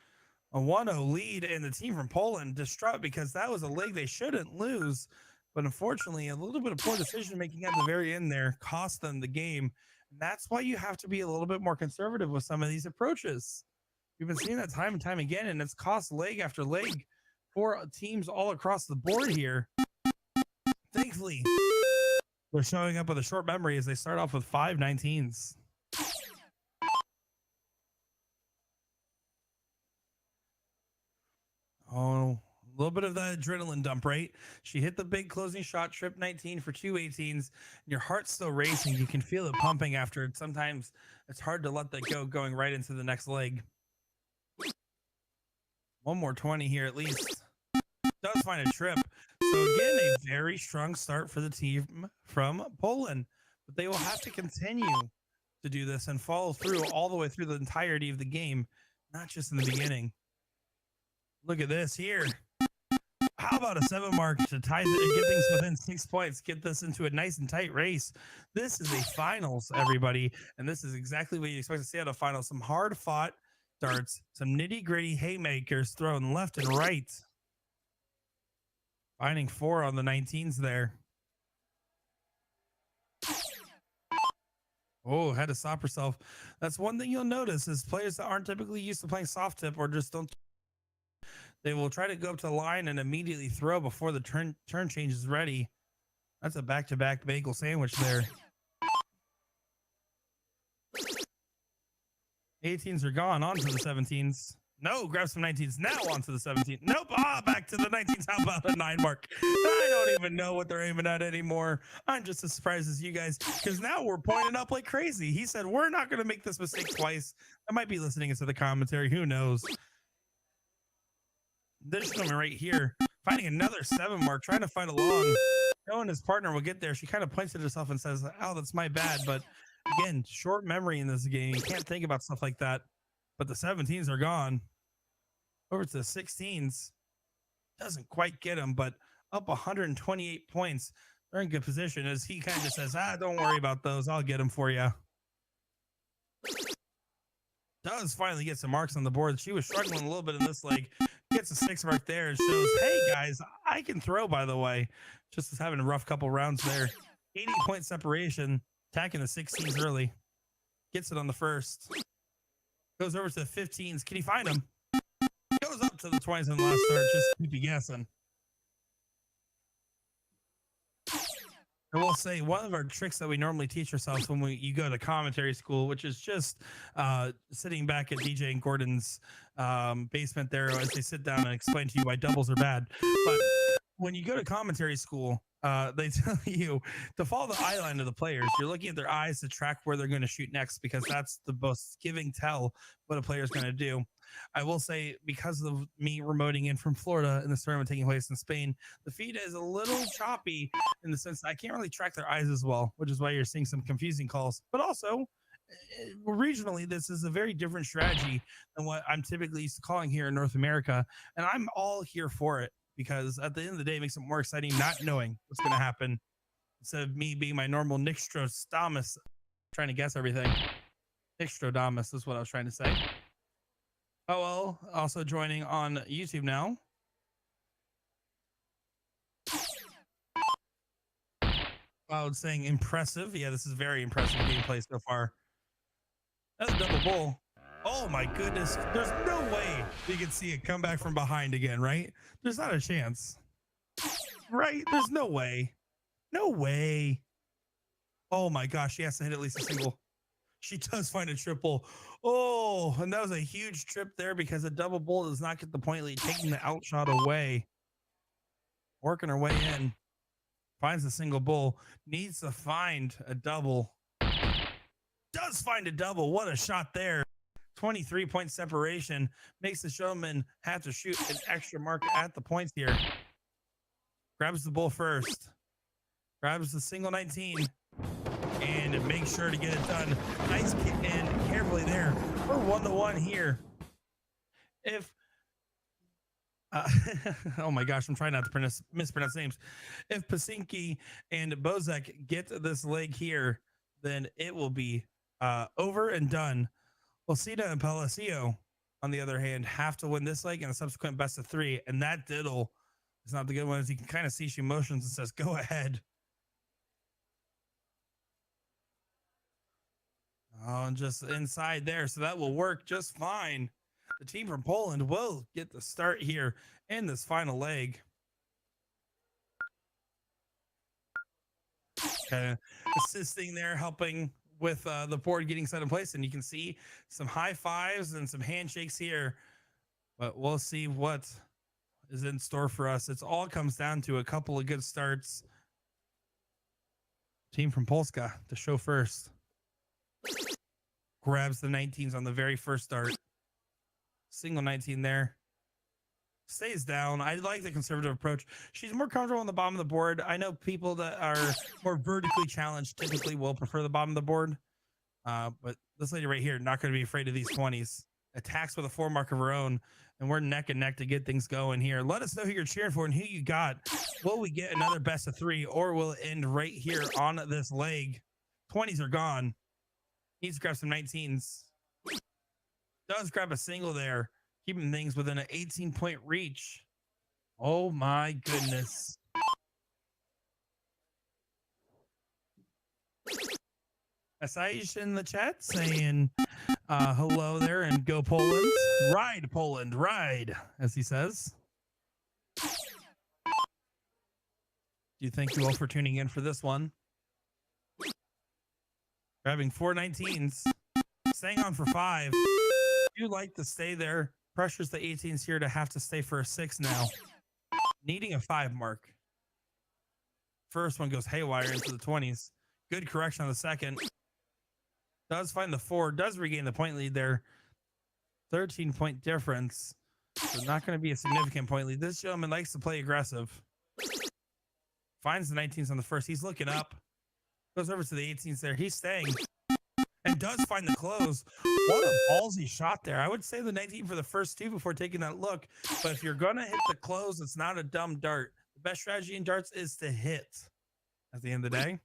A 1-0 lead, and the team from Poland distraught because that was a leg they shouldn't lose. But unfortunately, a little bit of poor decision making at the very end there cost them the game. And that's why you have to be a little bit more conservative with some of these approaches. We've been seeing that time and time again, and it's cost leg after leg for teams all across the board here. Thankfully, they're showing up with a short memory as they start off with 5 19s. Oh, a little bit of that adrenaline dump, right? She hit the big closing shot, trip 19 for 2 18s. And your heart's still racing. You can feel it pumping after it. Sometimes it's hard to let that go, going right into the next leg. One more 20 here at least. Does find a trip. So again, a very strong start for the team from Poland. But they will have to continue to do this and follow through all the way through the entirety of the game, not just in the beginning. Look at this here. How about a 7 mark to tie get things within 6 points, get this into a nice and tight race? This is a finals, everybody, and this is exactly what you expect to see out of finals. Some hard fought darts, some nitty gritty haymakers thrown left and right. Finding 4 on the 19s there. Oh, had to stop herself. That's one thing you'll notice is players that aren't typically used to playing soft tip or just don't. They will try to go up to the line and immediately throw before the turn change is ready. That's a back-to-back bagel sandwich there. 18s are gone. On to the 17s. No, grab some 19s. Now on to the 17s. Nope. Back to the 19s. How about a 9 mark? I don't even know what they're aiming at anymore. I'm just as surprised as you guys because now we're pointing up like crazy. He said, we're not going to make this mistake twice. I might be listening into the commentary. Who knows? This gentleman right here, finding another 7 mark, trying to find a long. Knowing his partner will get there. She kind of points at herself and says, oh, that's my bad. But again, short memory in this game. You can't think about stuff like that. But the 17s are gone. Over to the 16s. Doesn't quite get them, but up 128 points. They're in good position as he kind of says, don't worry about those. I'll get them for you. Does finally get some marks on the board. She was struggling a little bit in this leg. Gets a 6 mark there and shows, hey, guys, I can throw, by the way. Just as having a rough couple rounds there. 80-point separation. Attacking the 16s early. Gets it on the first. Goes over to the 15s. Can he find them? Goes up to the 20s in the last start. Just keep you guessing. I will say one of our tricks that we normally teach ourselves when you go to commentary school, which is just sitting back at DJ and Gordon's basement there as they sit down and explain to you why doubles are bad. But when you go to commentary school, they tell you to follow the eye line of the players. You're looking at their eyes to track where they're going to shoot next because that's the most giving tell what a player is going to do. I will say, because of me remoting in from Florida and this tournament taking place in Spain, the feed is a little choppy in the sense that I can't really track their eyes as well, which is why you're seeing some confusing calls. But also, regionally, this is a very different strategy than what I'm typically used to calling here in North America. And I'm all here for it because at the end of the day, it makes it more exciting not knowing what's going to happen instead of me being my normal Nixtrodamus, trying to guess everything. Nixtrodamus is what I was trying to say. Oh, well, also joining on YouTube now. Cloud saying impressive. Yeah, this is very impressive gameplay so far. That's a double bull. Oh my goodness. There's no way we can see it come back from behind again, right? There's not a chance. Right? There's no way. No way. Oh my gosh. She has to hit at least a single. She does find a triple. Oh, and that was a huge trip there because a double bull does not get the point lead, taking the outshot away. Working her way in. Finds a single bull. Needs to find a double. Does find a double. What a shot there. 23-point separation. Makes the showman have to shoot an extra mark at the points here. Grabs the bull first. Grabs the single 19. And make sure to get it done. Nice kick in carefully there. We're 1-1 here. If oh my gosh, I'm trying not to mispronounce names. If Pasinki and Bozek get this leg here, then it will be over and done. Lucida and Palacio, on the other hand, have to win this leg and a subsequent best of 3. And that diddle is not the good one, as you can kind of see she motions and says, go ahead. Oh, and just inside there. So that will work just fine. The team from Poland will get the start here in this final leg. Assisting there, helping with the board getting set in place. And you can see some high fives and some handshakes here. But we'll see what is in store for us. It all comes down to a couple of good starts. Team from Polska to show first. Grabs the 19s on the very first start. Single 19 there. Stays down. I like the conservative approach. She's more comfortable on the bottom of the board. I know people that are more vertically challenged typically will prefer the bottom of the board. But this lady right here, not going to be afraid of these 20s. attacks with a 4 mark of her own, and we're neck and neck to get things going here. Let us know who you're cheering for and who you got. Will we get another best of 3, or will it end right here on this leg? 20s are gone. Needs to grab some 19s. Does grab a single there, keeping things within an 18-point reach. Oh my goodness. Asaish in the chat saying hello there and go Poland. Ride Poland, ride, as he says. Do you thank you all for tuning in for this one? Grabbing 4 19s, staying on for 5. You like to stay there. Pressures the 18s here to have to stay for a 6 now. Needing a 5 mark. First one goes haywire into the 20s. Good correction on the second. Does find the 4. Does regain the point lead there. 13-point difference. So not going to be a significant point lead. This gentleman likes to play aggressive. Finds the 19s on the first. He's looking up. Goes over to the 18s there. He's staying. And does find the close. What a ballsy shot there. I would say the 19 for the first 2 before taking that look. But if you're going to hit the close, it's not a dumb dart. The best strategy in darts is to hit at the end of the day.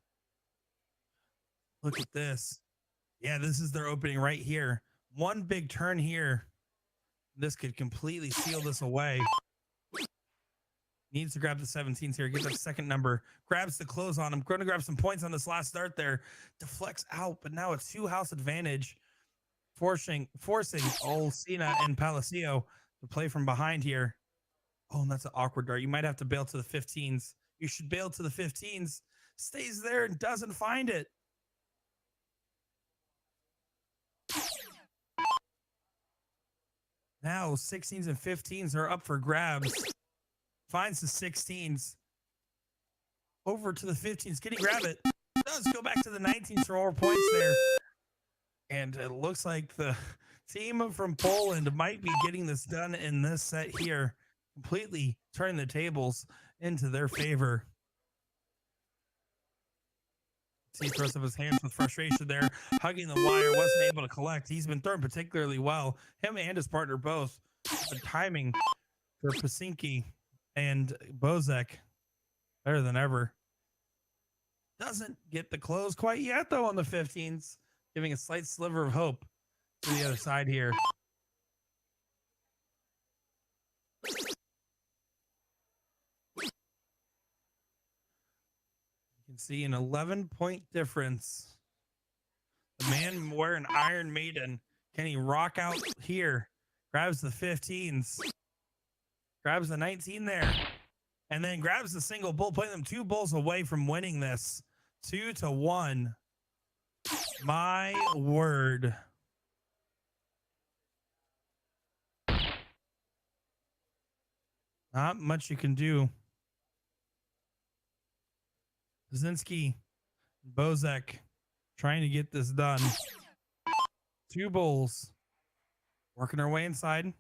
Look at this. Yeah, this is their opening right here. One big turn here. This could completely seal this away. Needs to grab the 17s here. Get that second number. Grabs the close on him. Going to grab some points on this last start there. Deflects out, but now it's 2-house advantage. Forcing Olcina and Palacio to play from behind here. Oh, and that's an awkward dart. You might have to bail to the 15s. You should bail to the 15s. Stays there and doesn't find it. Now 16s and 15s are up for grabs. Finds the 16s. Over to the 15s. Can he grab it? Does go back to the 19s for more points there. And it looks like the team from Poland might be getting this done in this set here. Completely turning the tables into their favor. He throws up his hands with frustration there, hugging the wire, wasn't able to collect. He's been throwing particularly well. Him and his partner both. The timing for Pasinki and Bozek better than ever. Doesn't get the close quite yet, though, on the 15s, giving a slight sliver of hope to the other side here. You can see an 11-point difference. The man wearing Iron Maiden. Can he rock out here? Grabs the 15s. Grabs the 19 there. And then grabs the single bull, putting them 2 bulls away from winning this. 2-1. My word. Not much you can do. Brzezinski, Bozek trying to get this done. 2 bulls. Working our way inside.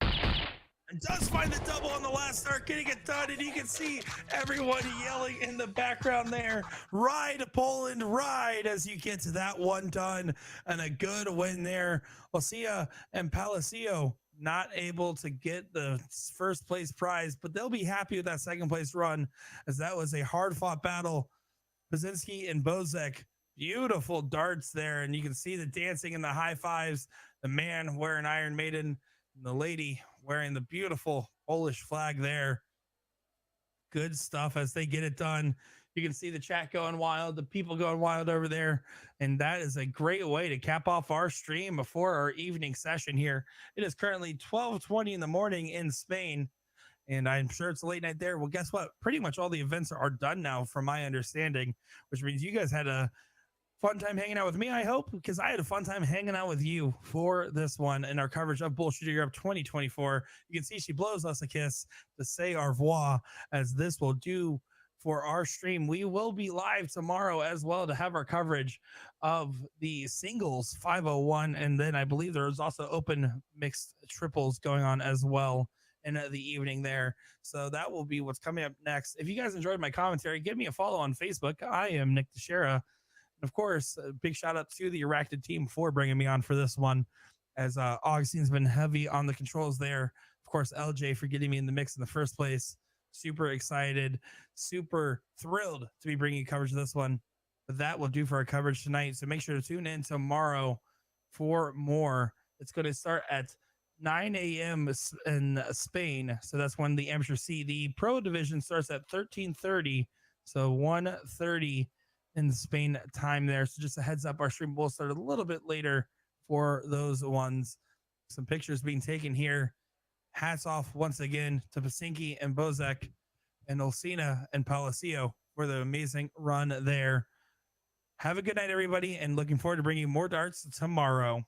And does find the double on the last start, getting it done, and you can see everyone yelling in the background there. Ride Poland, ride, as you get to that one done, and a good win there. Osia and Palacio not able to get the first place prize, but they'll be happy with that second place run, as that was a hard fought battle. Brzezinski and Bozek, beautiful darts there, and you can see the dancing and the high fives. The man wearing Iron Maiden, and the lady wearing the beautiful Polish flag there. Good stuff as they get it done. You can see the chat going wild, the people going wild over there. And that is a great way to cap off our stream before our evening session here. It is currently 12:20 in the morning in Spain, and I'm sure it's a late night there. Well, guess what? Pretty much all the events are done now, from my understanding, which means you guys had a fun time hanging out with me, I hope, because I had a fun time hanging out with you for this one in our coverage of BullShooter Europe 2024. You can see she blows us a kiss to say au revoir, as this will do for our stream. We will be live tomorrow as well to have our coverage of the singles 501, and then I believe there is also open mixed triples going on as well in the evening there. So that will be what's coming up next. If you guys enjoyed my commentary, give me a follow on Facebook. I am Nick Teixeira. Of course, a big shout out to the Eracted team for bringing me on for this one, as Augustine's been heavy on the controls there. Of course, LJ for getting me in the mix in the first place. Super excited, super thrilled to be bringing you coverage of this one. But that will do for our coverage tonight. So make sure to tune in tomorrow for more. It's going to start at 9 a.m. in Spain. So that's when the amateur C. The pro division starts at 13:30. So 1:30 in Spain time there. So just a heads up, our stream will start a little bit later for those ones. Some pictures being taken here. Hats off once again to Pasinki and Bozek and Olsina and Palacio for the amazing run there. Have a good night, everybody, and looking forward to bringing more darts tomorrow.